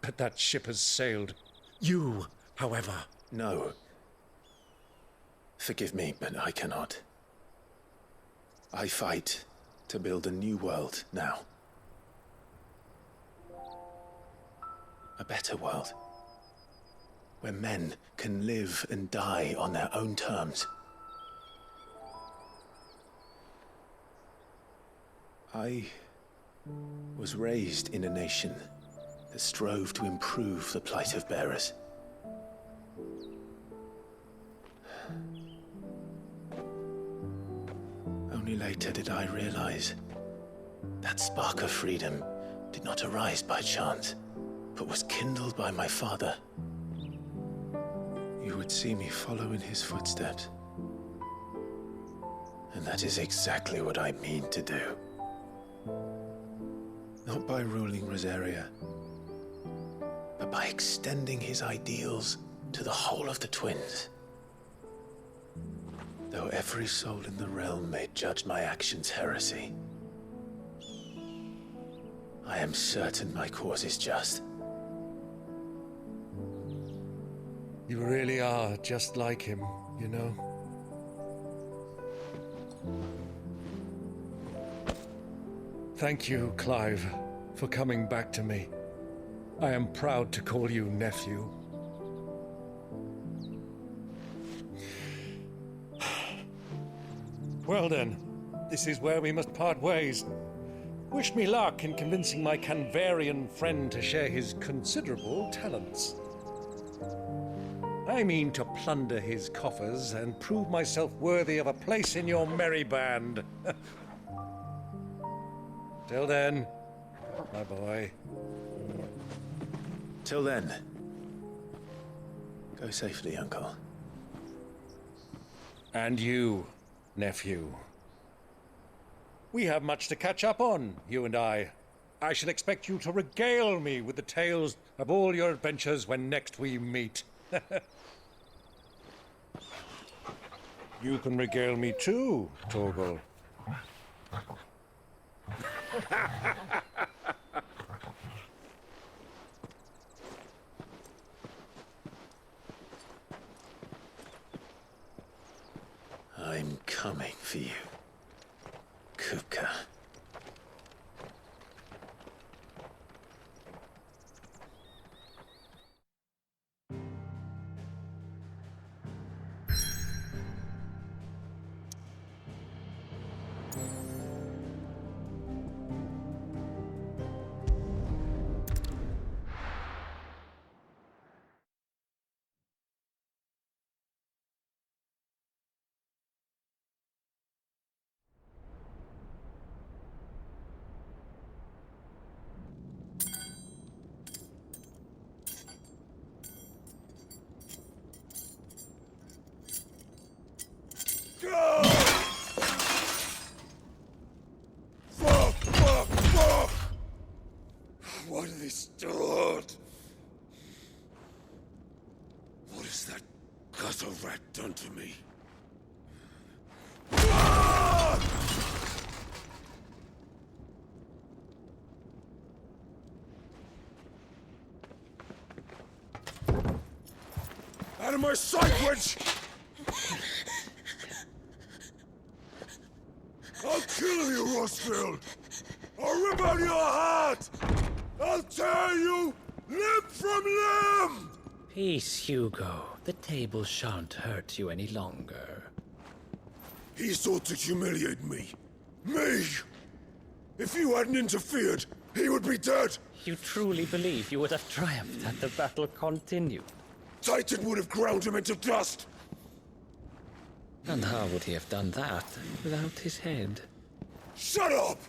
But that ship has sailed. You, however... No. Forgive me, but I cannot. I fight to build a new world now. A better world. Where men can live and die on their own terms. I was raised in a nation that strove to improve the plight of bearers. Only later did I realize that spark of freedom did not arise by chance, but was kindled by my father. You would see me follow in his footsteps. And that is exactly what I mean to do. Not by ruling Rosaria, but by extending his ideals to the whole of the twins. Though every soul in the realm may judge my actions heresy, I am certain my cause is just. You really are just like him, you know? Thank you, Clive, for coming back to me. I am proud to call you nephew. Well then, this is where we must part ways. Wish me luck in convincing my Canvarian friend to share his considerable talents. I mean to plunder his coffers and prove myself worthy of a place in your merry band. Till then, my boy. Till then, go safely, Uncle. And you, nephew. We have much to catch up on, you and I. I shall expect you to regale me with the tales of all your adventures when next we meet. You can regale me too, Torgal. I'm coming for you, Kupka. Fuck! Why do they start? What has that gutter rat done to me? Out of my sight, witch! I'll kill you, Rosfield! I'll rip out your heart! I'll tear you limb from limb! Peace, Hugo. The table shan't hurt you any longer. He sought to humiliate me. Me! If you hadn't interfered, he would be dead! You truly believe you would have triumphed had the battle continued? Titan would have ground him into dust! And how would he have done that without his head? Shut up!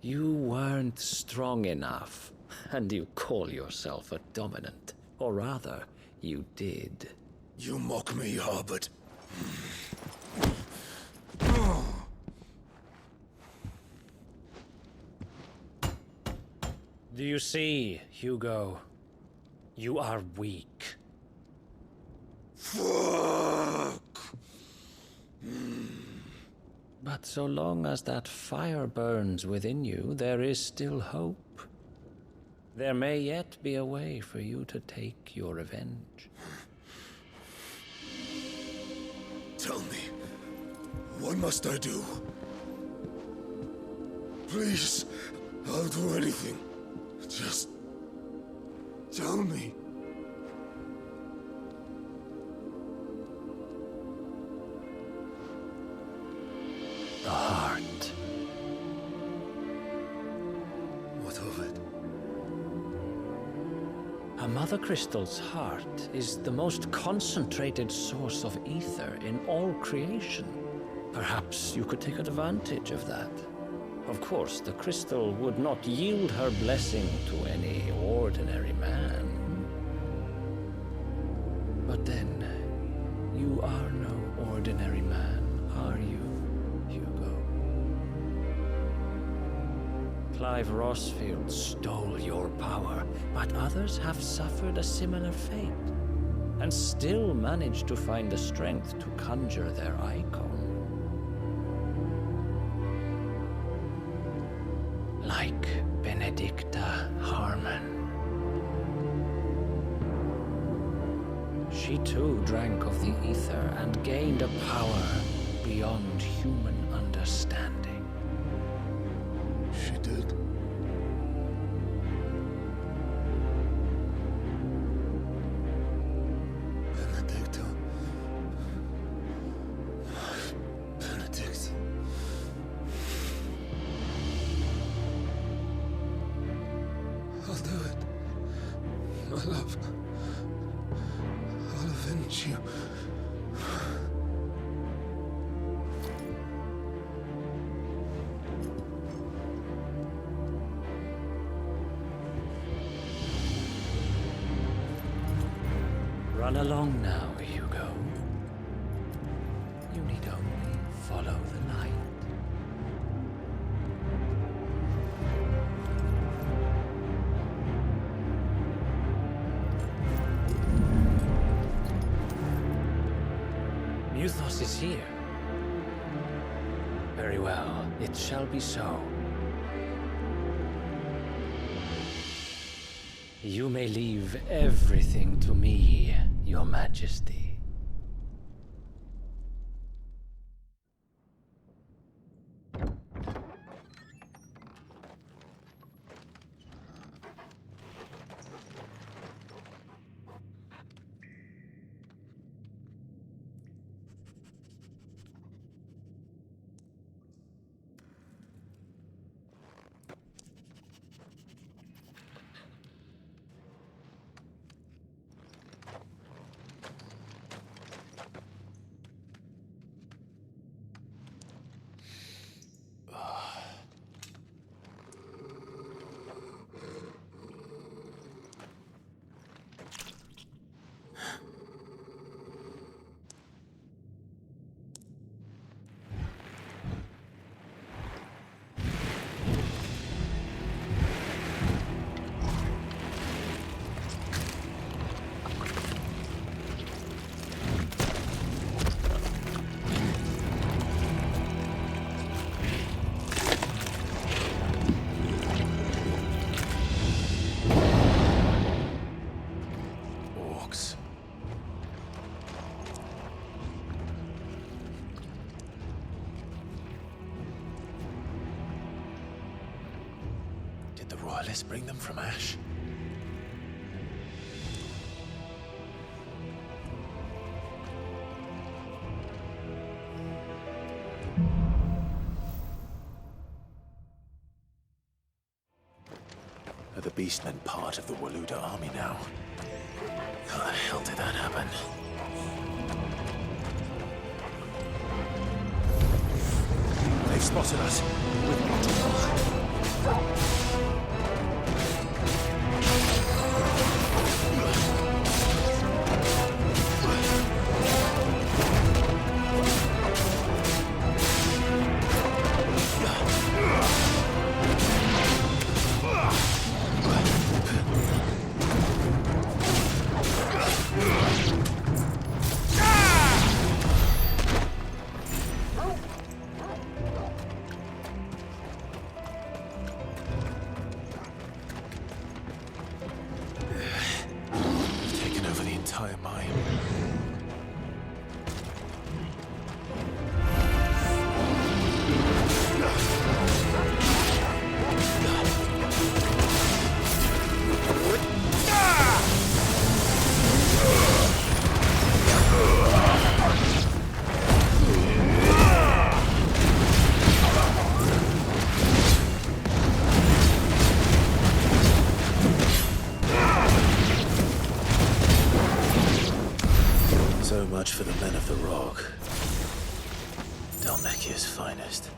You weren't strong enough, and you call yourself a dominant. Or rather, you did. You mock me, Harbert. Do you see, Hugo? You are weak. Fuck! But so long as that fire burns within you, there is still hope. There may yet be a way for you to take your revenge. Tell me, what must I do? Please, I'll do anything. Just tell me. The heart. What of it? A mother crystal's heart is the most concentrated source of ether in all creation. Perhaps you could take advantage of that. Of course, the crystal would not yield her blessing to any ordinary man. But then, you are no ordinary man, are you, Hugo? Clive Rossfield stole your power, but others have suffered a similar fate, and still managed to find the strength to conjure their icon. Like Benedicta Harmon. She too drank of the ether and gained a power beyond human understanding. She did. Benedicta. Benedict. I'll do it. My love. I'll avenge you. Run along now, Hugo. You need only follow the light. Muthos is here. Very well, it shall be so. You may leave everything to me, Your Majesty. Did the royalists bring them from Ash? Are the Beastmen part of the Waluda army now? How the hell did that happen? They've spotted us. We've got to fly. for the men of the Rock. Dalmekia's finest.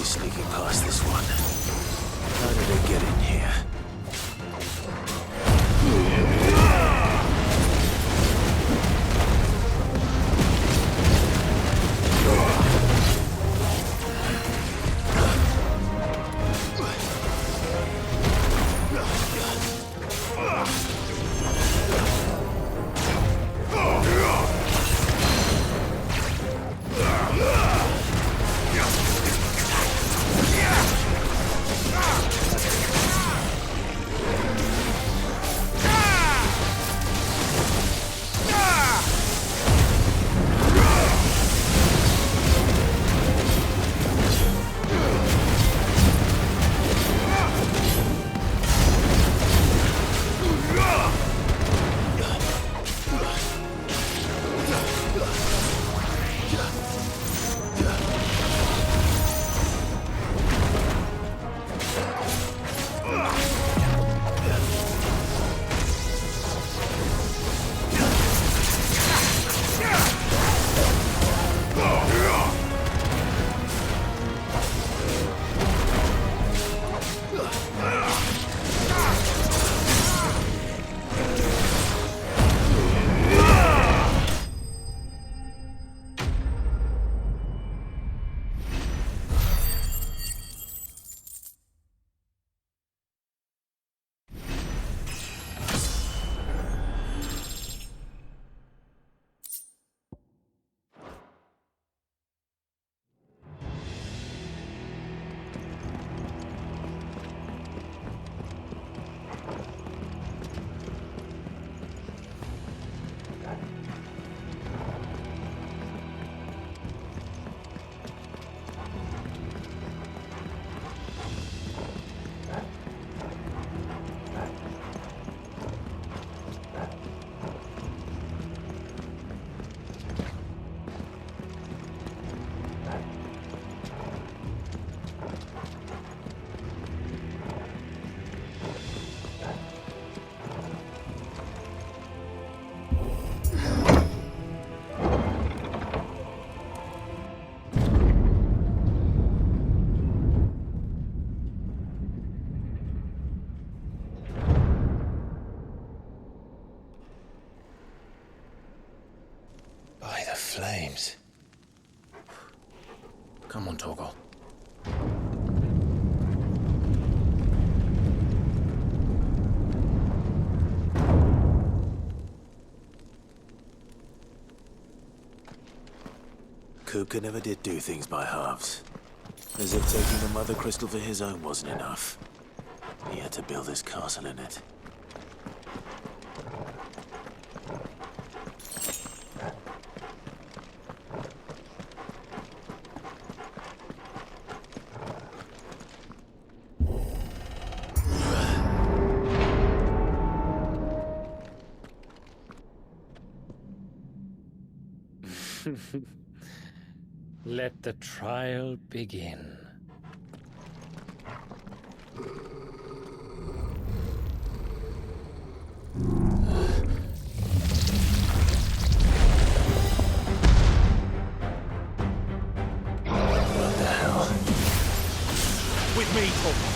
be sneaking past this one. How did it get in here? Flames. Come on, Torgal. Kupka never did do things by halves. As if taking the Mother Crystal for his own wasn't enough. He had to build his castle in it. Let the trial begin. What the hell? With me, Torgal.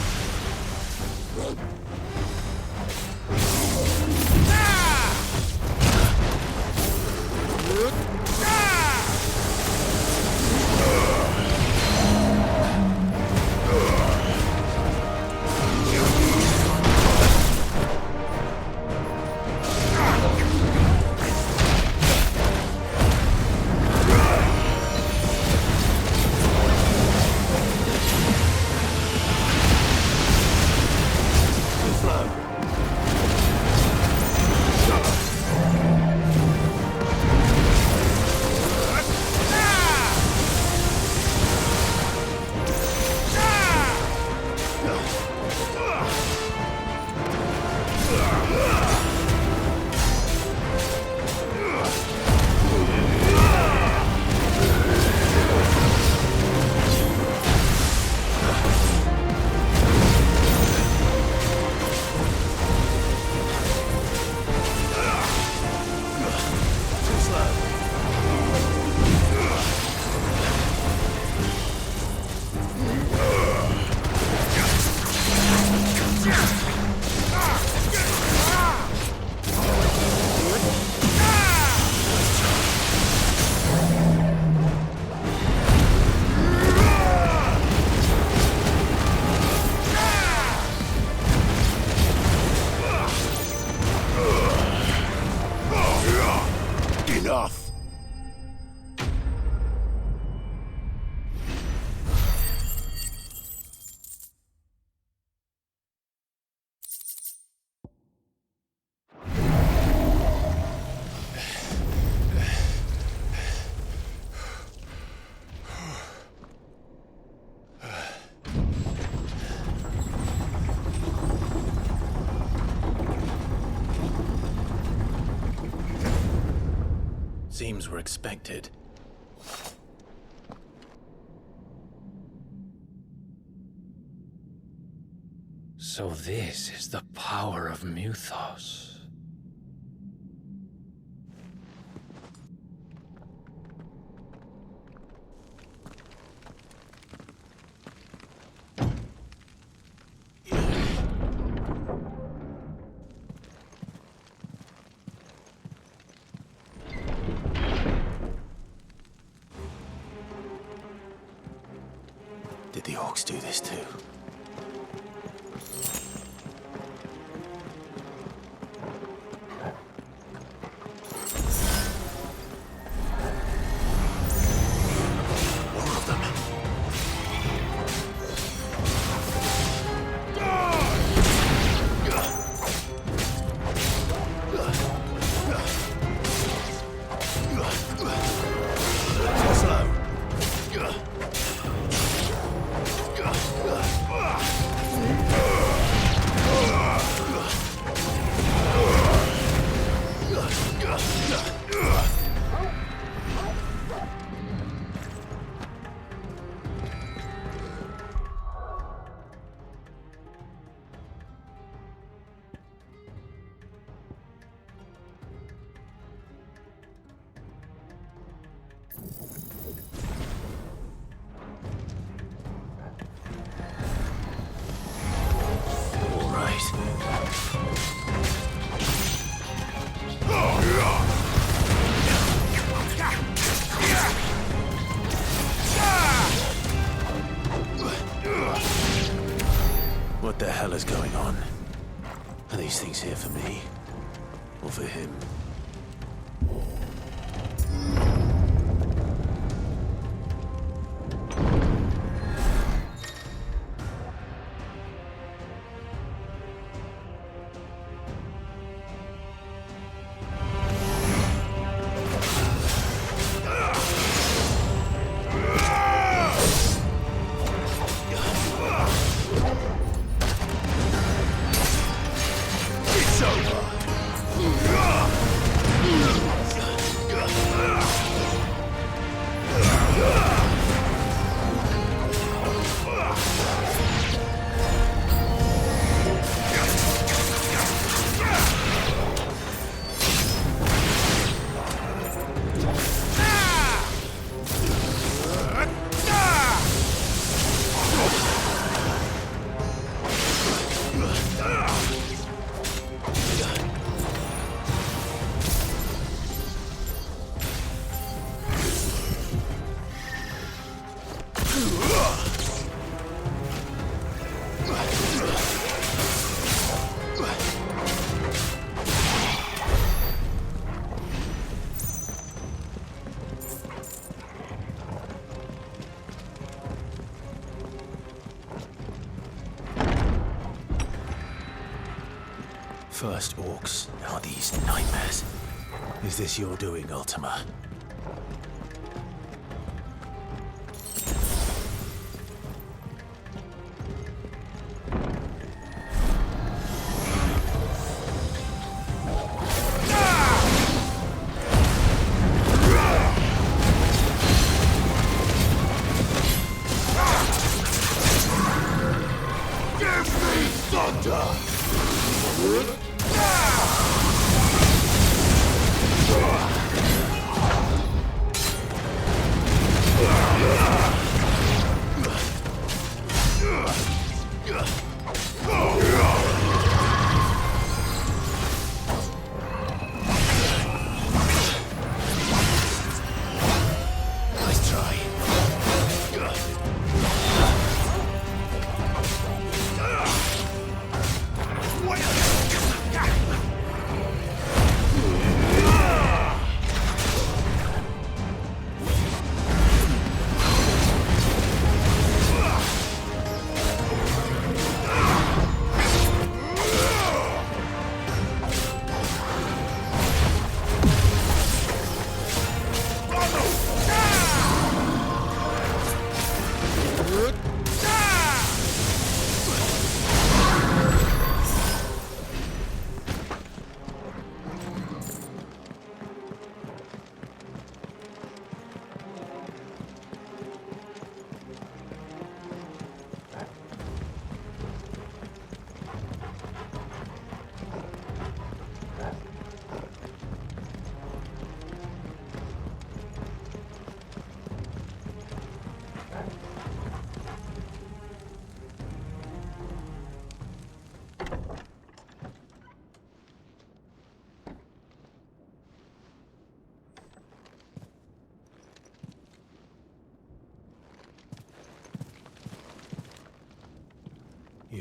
Seems we're expected. So this is the power of Muthos. Did the orcs do this too? What the hell is going on? Are these things here for me? Or for him? First orcs, now these nightmares. Is this your doing, Ultima?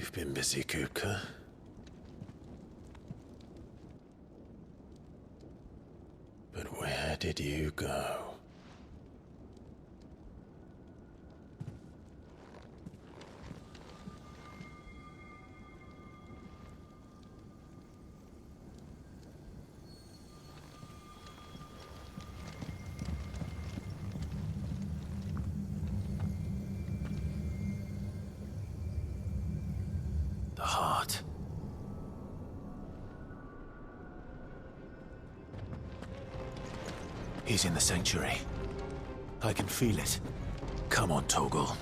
You've been busy, Kupka. But where did you go? The heart. He's in the sanctuary. I can feel it. Come on, Torgal.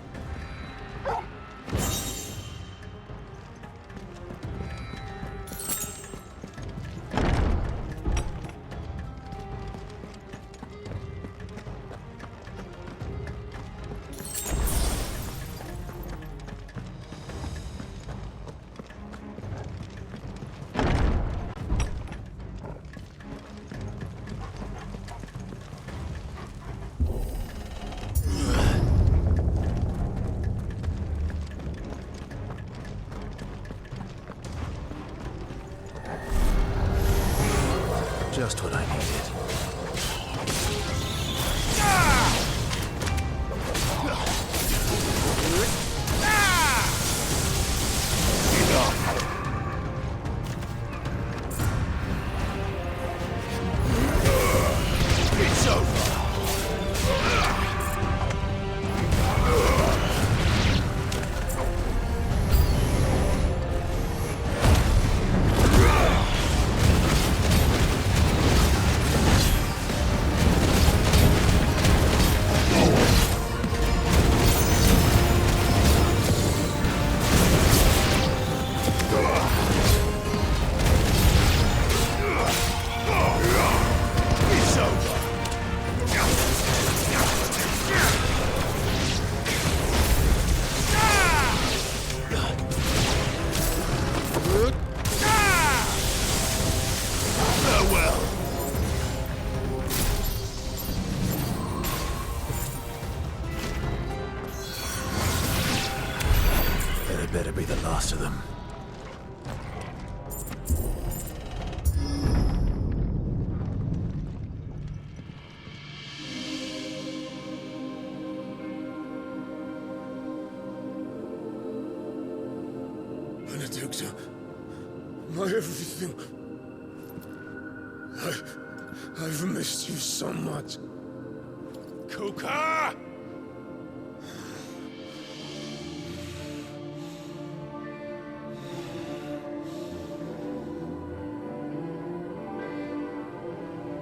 Just what I needed. It's over. Better be the last of them. Benedicta, my everything. I've missed you so much. Kuka!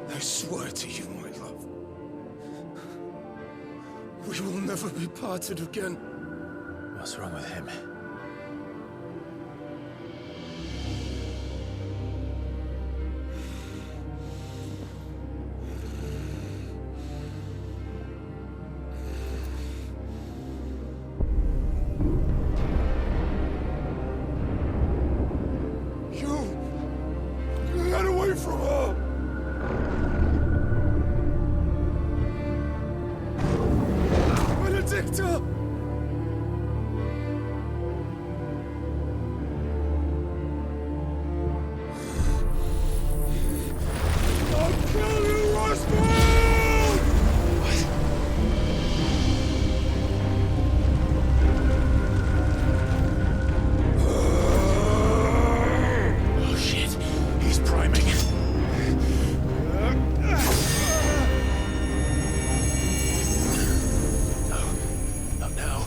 I swear to you, my love, we will never be parted again. What's wrong with him? You got away from her! Benedicta! I'll kill you, Roswell! Oh shit, he's priming. Not now.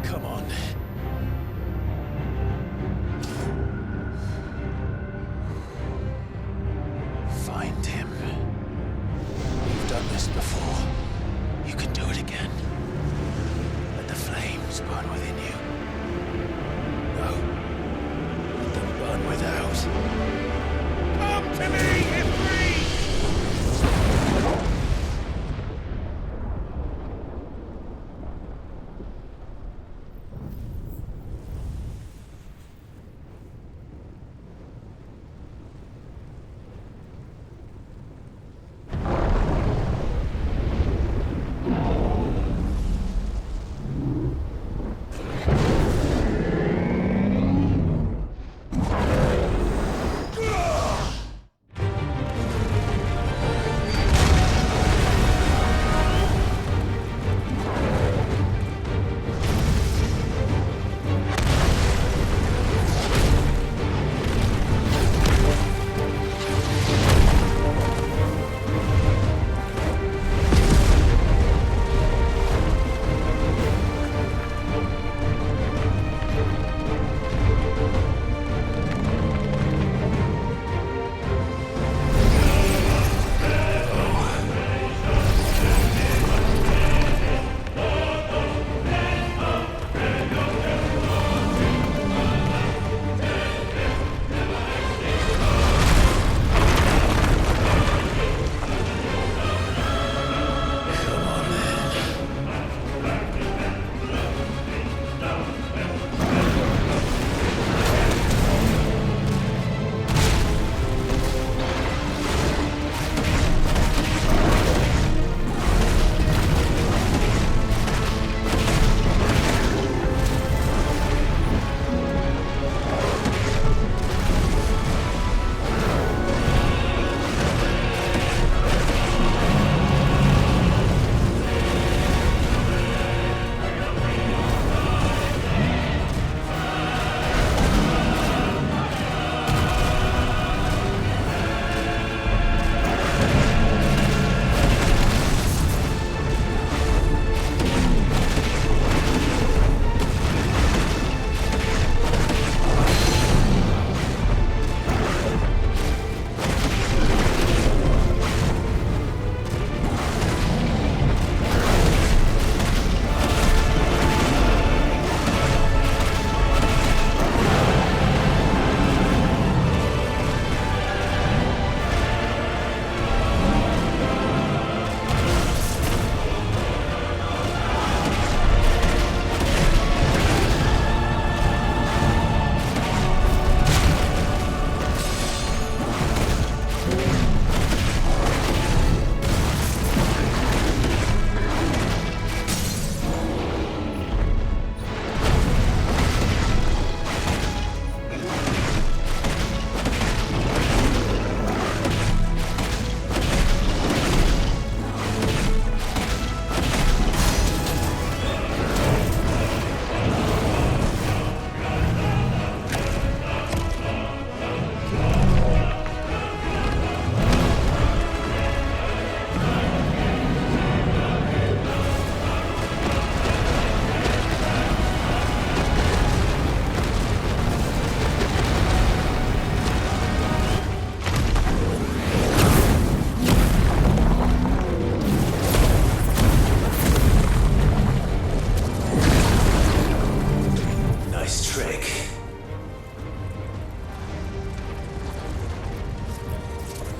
Come on. Find him. You've done this before. You can do it again. Let the flames burn within you. No. Let them burn without. Come to me, Ifrit!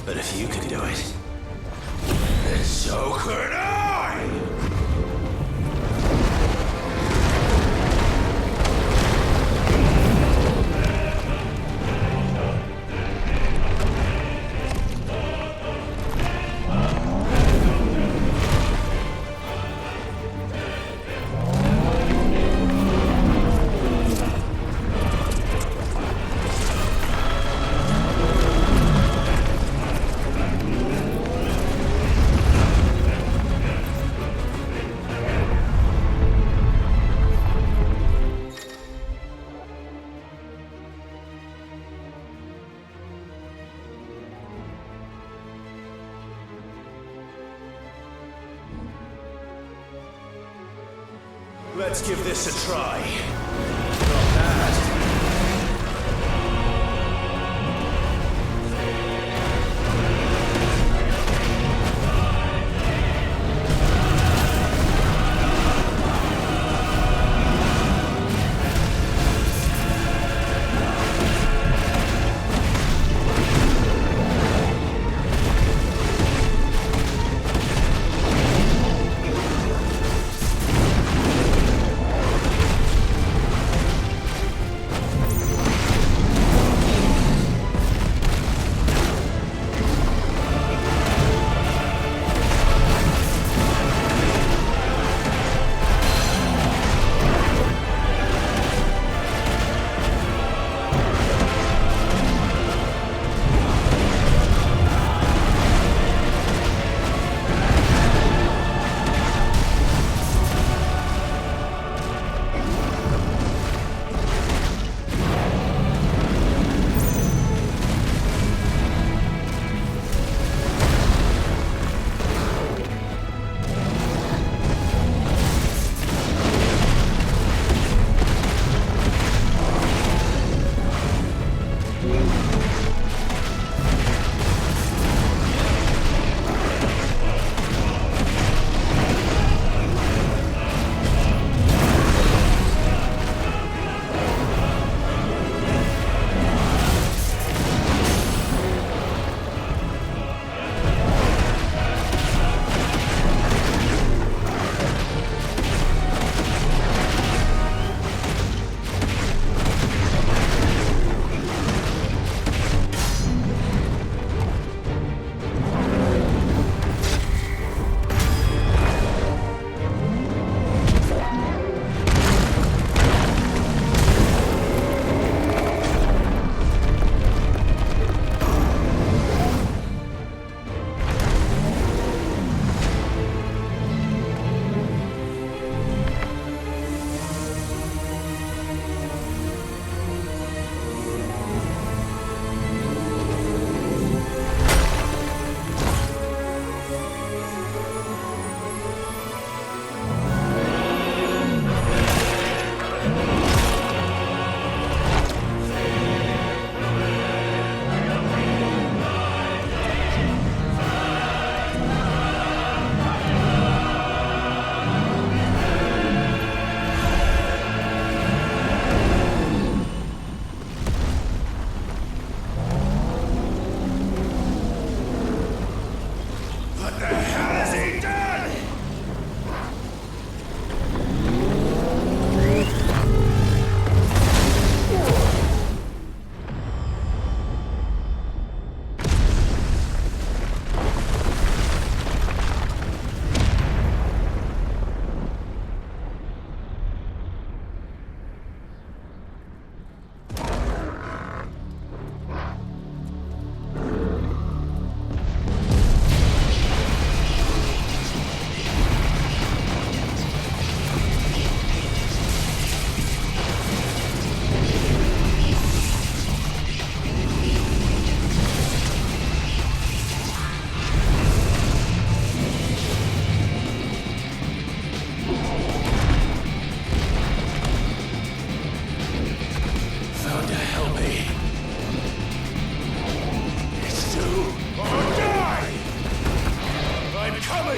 But if you can do it, then so could I! Let's give this a try. Not bad.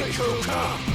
way, Joker!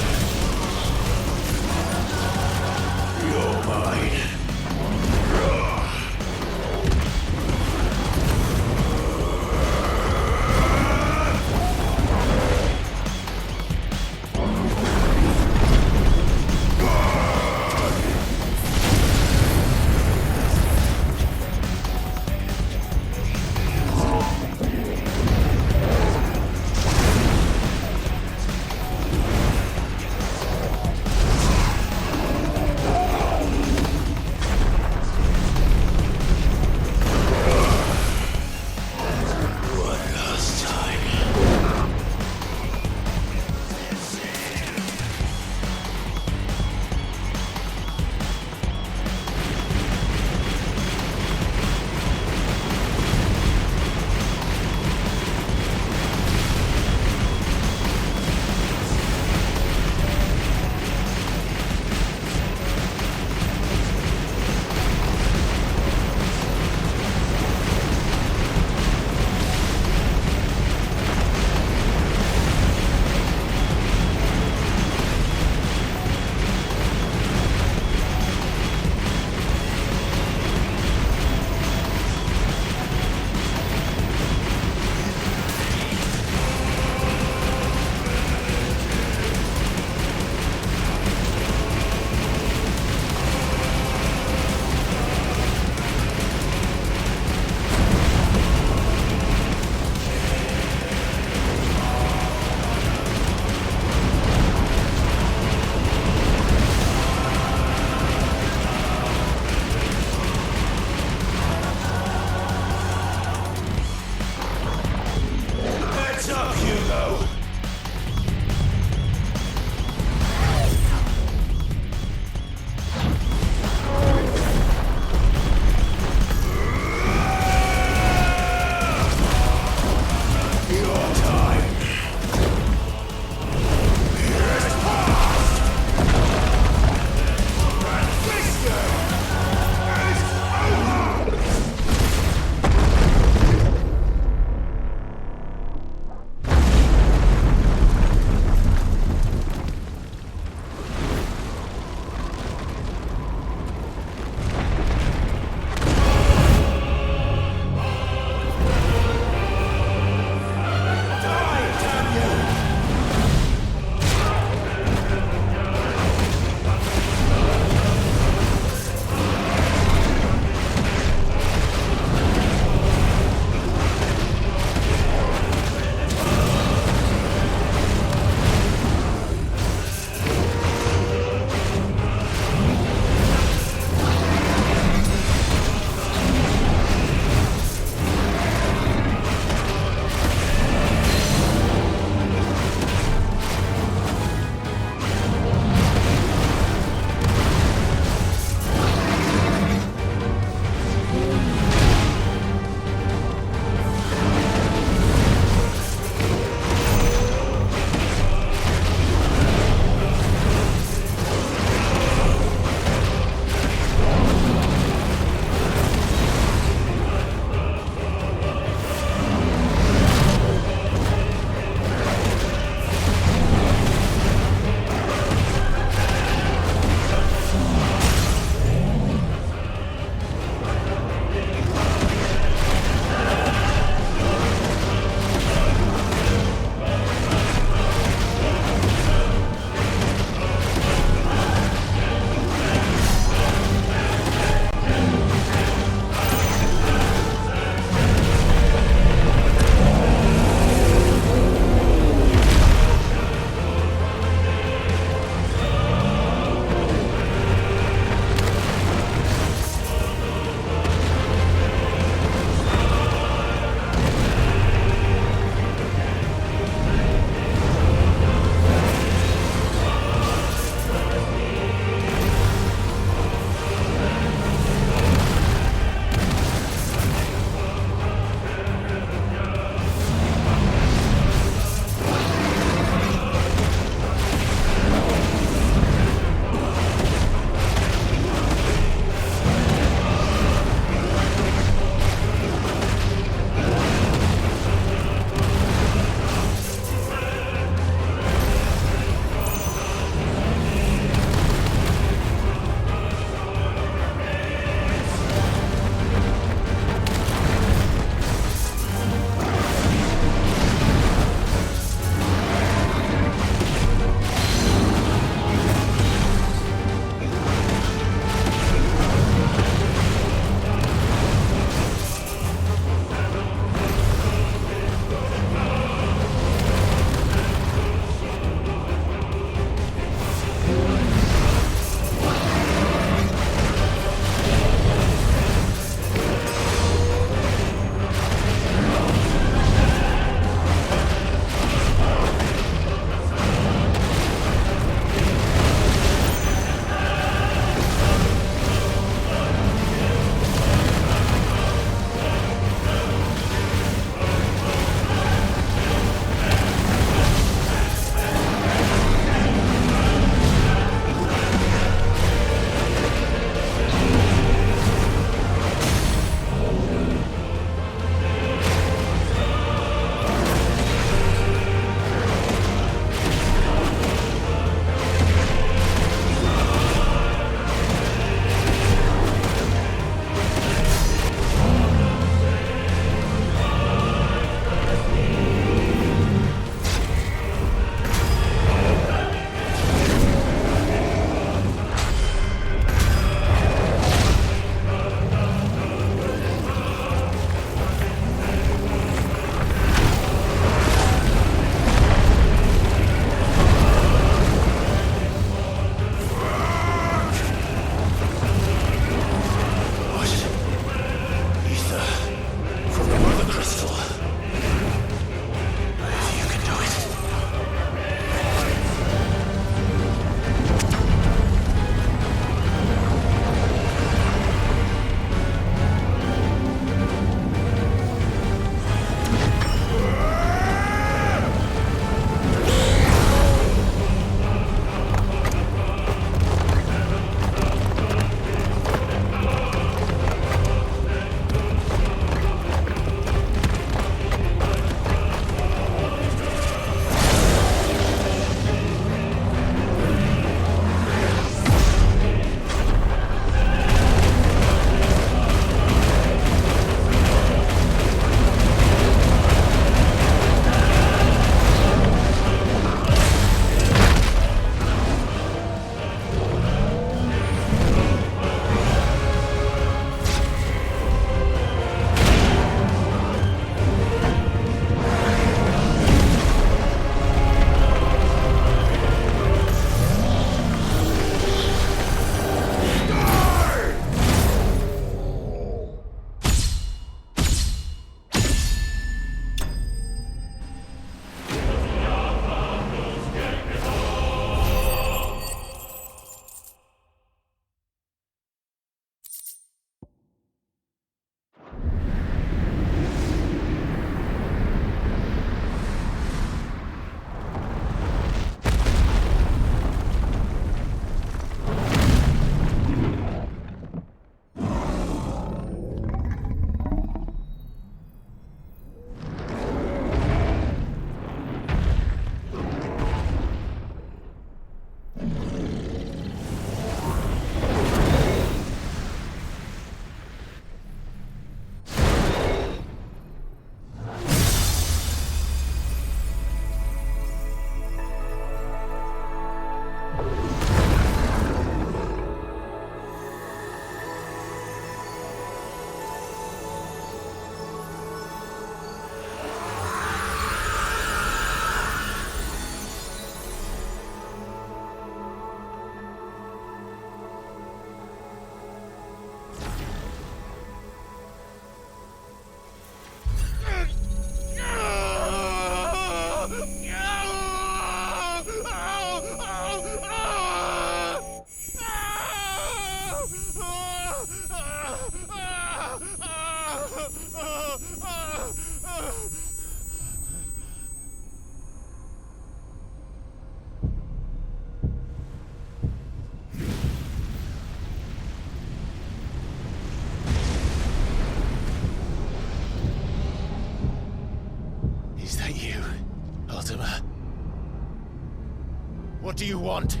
do you want?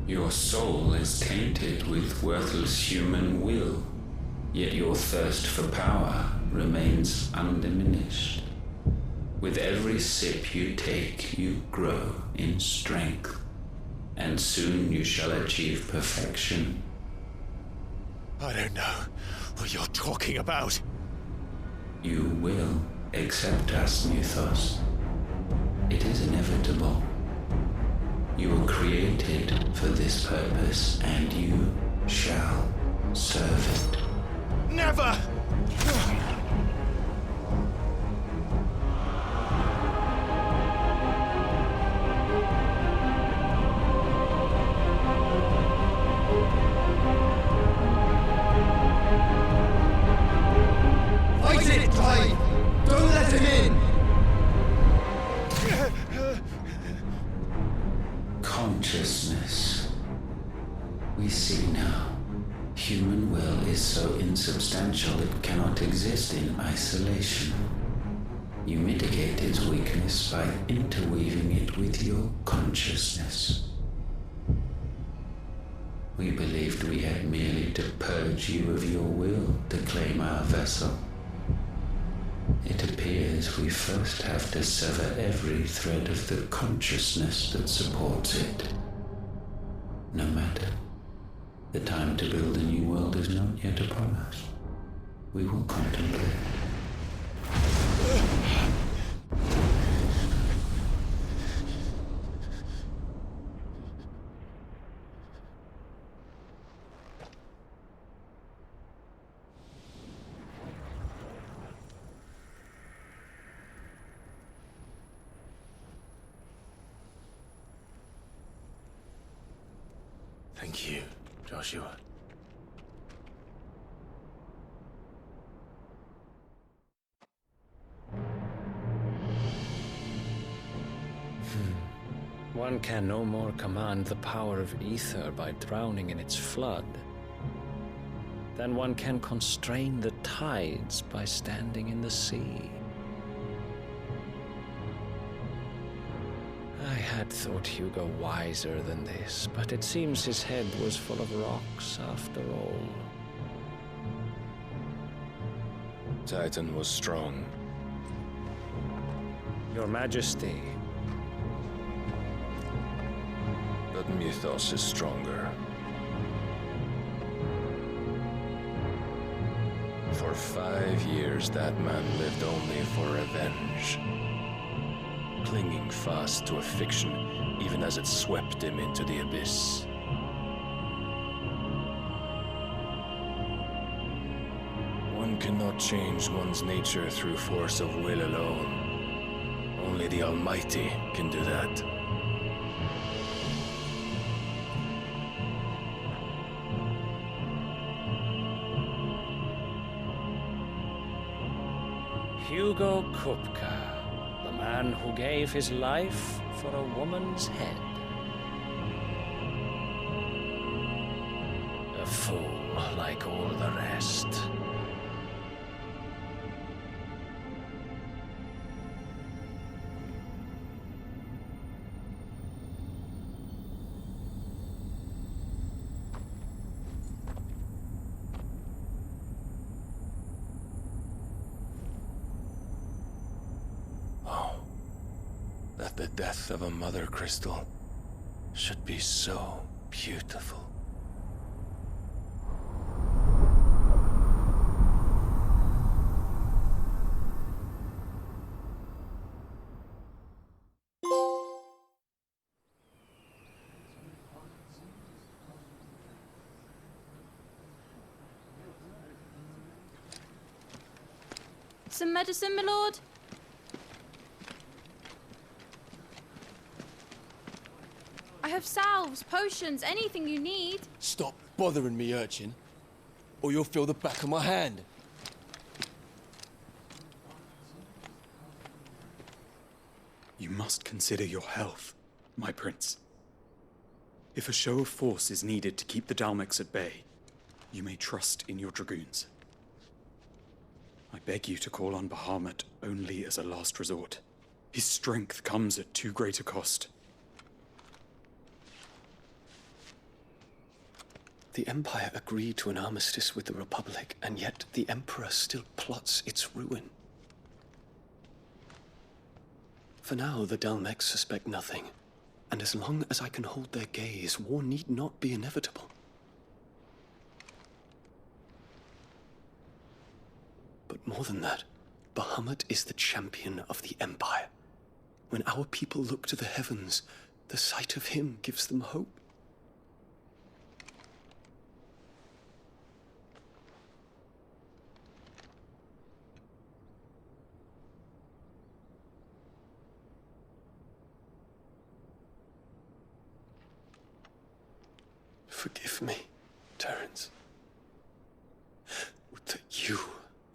Your soul is tainted with worthless human will, yet your thirst for power remains undiminished. With every sip you take, you grow in strength, and soon you shall achieve perfection. I don't know what you're talking about. You will accept us, Mythos. It is inevitable. You were created for this purpose, and you shall serve it. Never! Fight it, Clive! Don't let him in! Consciousness. We see now. Human will is so insubstantial it cannot exist in isolation. You mitigate its weakness by interweaving it with your consciousness. We believed we had merely to purge you of your will to claim our vessel. It appears we first have to sever every thread of the consciousness that supports it. No matter. The time to build a new world is not yet upon us. We will contemplate. Thank you, Joshua. One can no more command the power of ether by drowning in its flood than one can constrain the tides by standing in the sea. I had thought Hugo wiser than this, but it seems his head was full of rocks after all. Titan was strong. Your Majesty. But Mythos is stronger. For 5 years, that man lived only for revenge. Clinging fast to a fiction, even as it swept him into the abyss. One cannot change one's nature through force of will alone. Only the Almighty can do that. Hugo Kupka, the man who gave his life for a woman's head. A fool like all the rest. That the death of a mother crystal should be so beautiful. Some medicine, my lord? I have salves, potions, anything you need. Stop bothering me, urchin, or you'll feel the back of my hand. You must consider your health, my prince. If a show of force is needed to keep the Dalmex at bay, you may trust in your dragoons. I beg you to call on Bahamut only as a last resort. His strength comes at too great a cost. The Empire agreed to an armistice with the Republic, and yet the Emperor still plots its ruin. For now, the Dalmex suspect nothing, and as long as I can hold their gaze, war need not be inevitable. But more than that, Bahamut is the champion of the Empire. When our people look to the heavens, the sight of him gives them hope. Forgive me, Terence. Would that you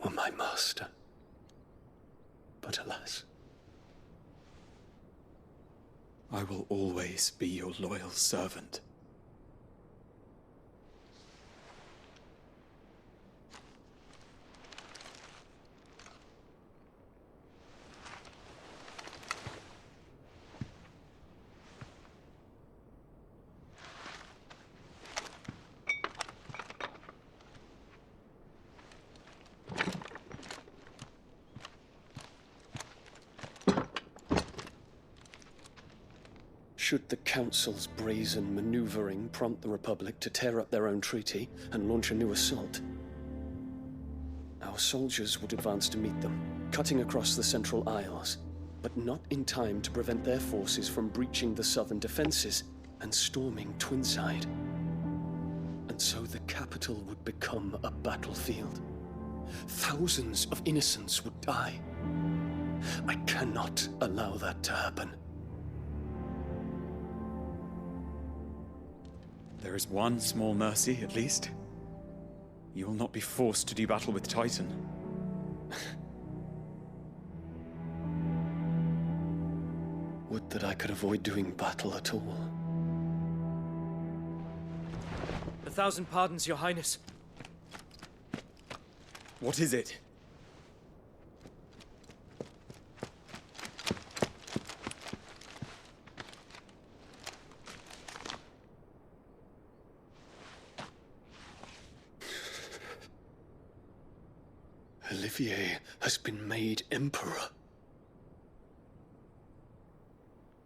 were my master. But alas. I will always be your loyal servant. Should the Council's brazen maneuvering prompt the Republic to tear up their own treaty and launch a new assault, our soldiers would advance to meet them, cutting across the Central Isles, but not in time to prevent their forces from breaching the southern defenses and storming Twinside. And so the capital would become a battlefield. Thousands of innocents would die. I cannot allow that to happen. There is one small mercy, at least. You will not be forced to do battle with Titan. Would that I could avoid doing battle at all. 1,000 pardons, Your Highness. What is it? Olivier has been made Emperor.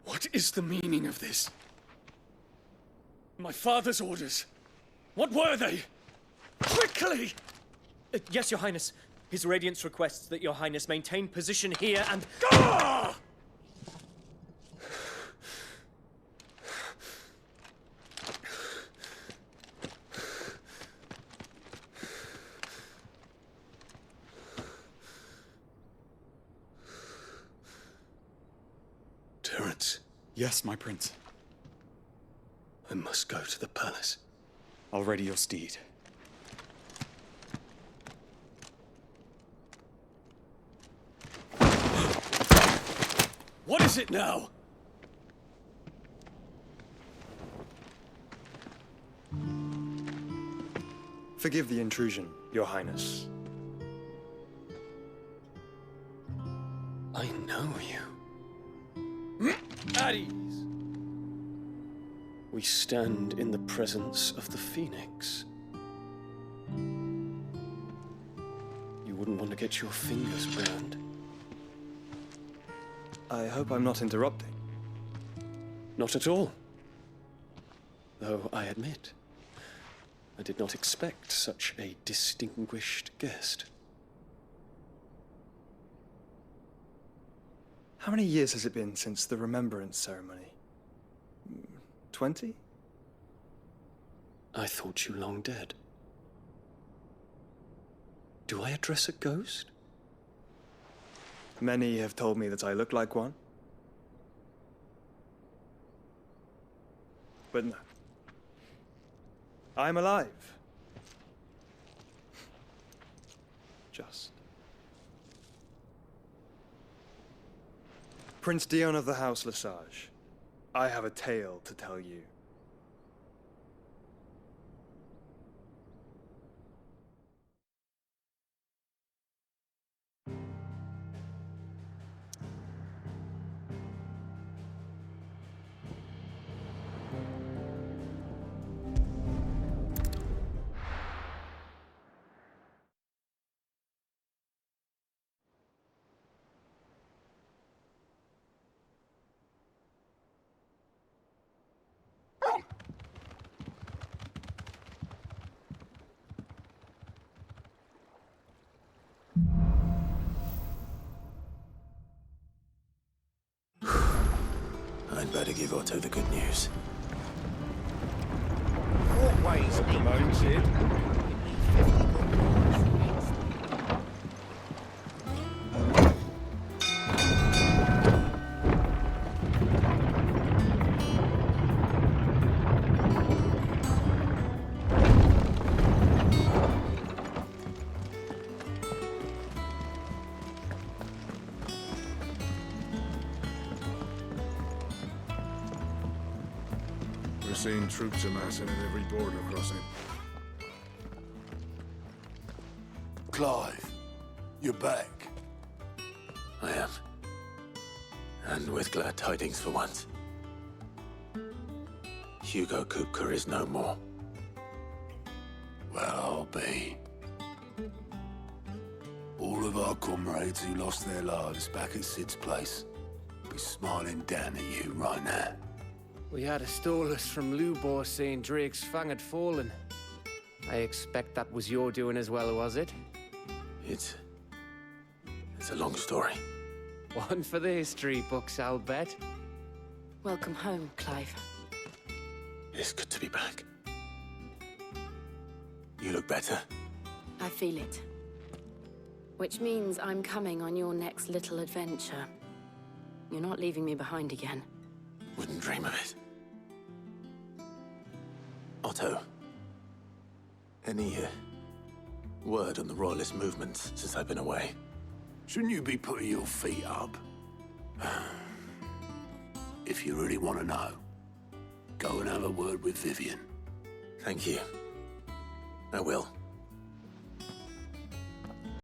What is the meaning of this? My father's orders. What were they? Quickly! Yes, Your Highness. His Radiance requests that Your Highness maintain position here and... Ah! Terence. Yes, my prince. I must go to the palace. I'll ready your steed. What is it now? Forgive the intrusion, Your Highness. I know you. At ease. We stand in the presence of the Phoenix. You wouldn't want to get your fingers burned. I hope I'm not interrupting. Not at all. Though I admit, I did not expect such a distinguished guest. How many years has it been since the Remembrance ceremony? 20? I thought you long dead. Do I address a ghost? Many have told me that I look like one. But no. I'm alive. Just. Prince Dion of the House Lesage, I have a tale to tell you. give Otto the good news. Always promoted. We're seeing troops amassing at every border crossing. Clive, you're back. I am. And with glad tidings for once. Hugo Kupka is no more. Well, I'll be. All of our comrades who lost their lives back at Sid's place be smiling down at you right now. We had a stolus from Lubor saying Drake's Fang had fallen. I expect that was your doing as well, was it? It's a long story. One for the history books, I'll bet. Welcome home, Clive. It is good to be back. You look better. I feel it. Which means I'm coming on your next little adventure. You're not leaving me behind again. Wouldn't dream of it. Otto, any word on the Royalist movements since I've been away? Shouldn't you be putting your feet up? If you really want to know, go and have a word with Vivian. Thank you. I will.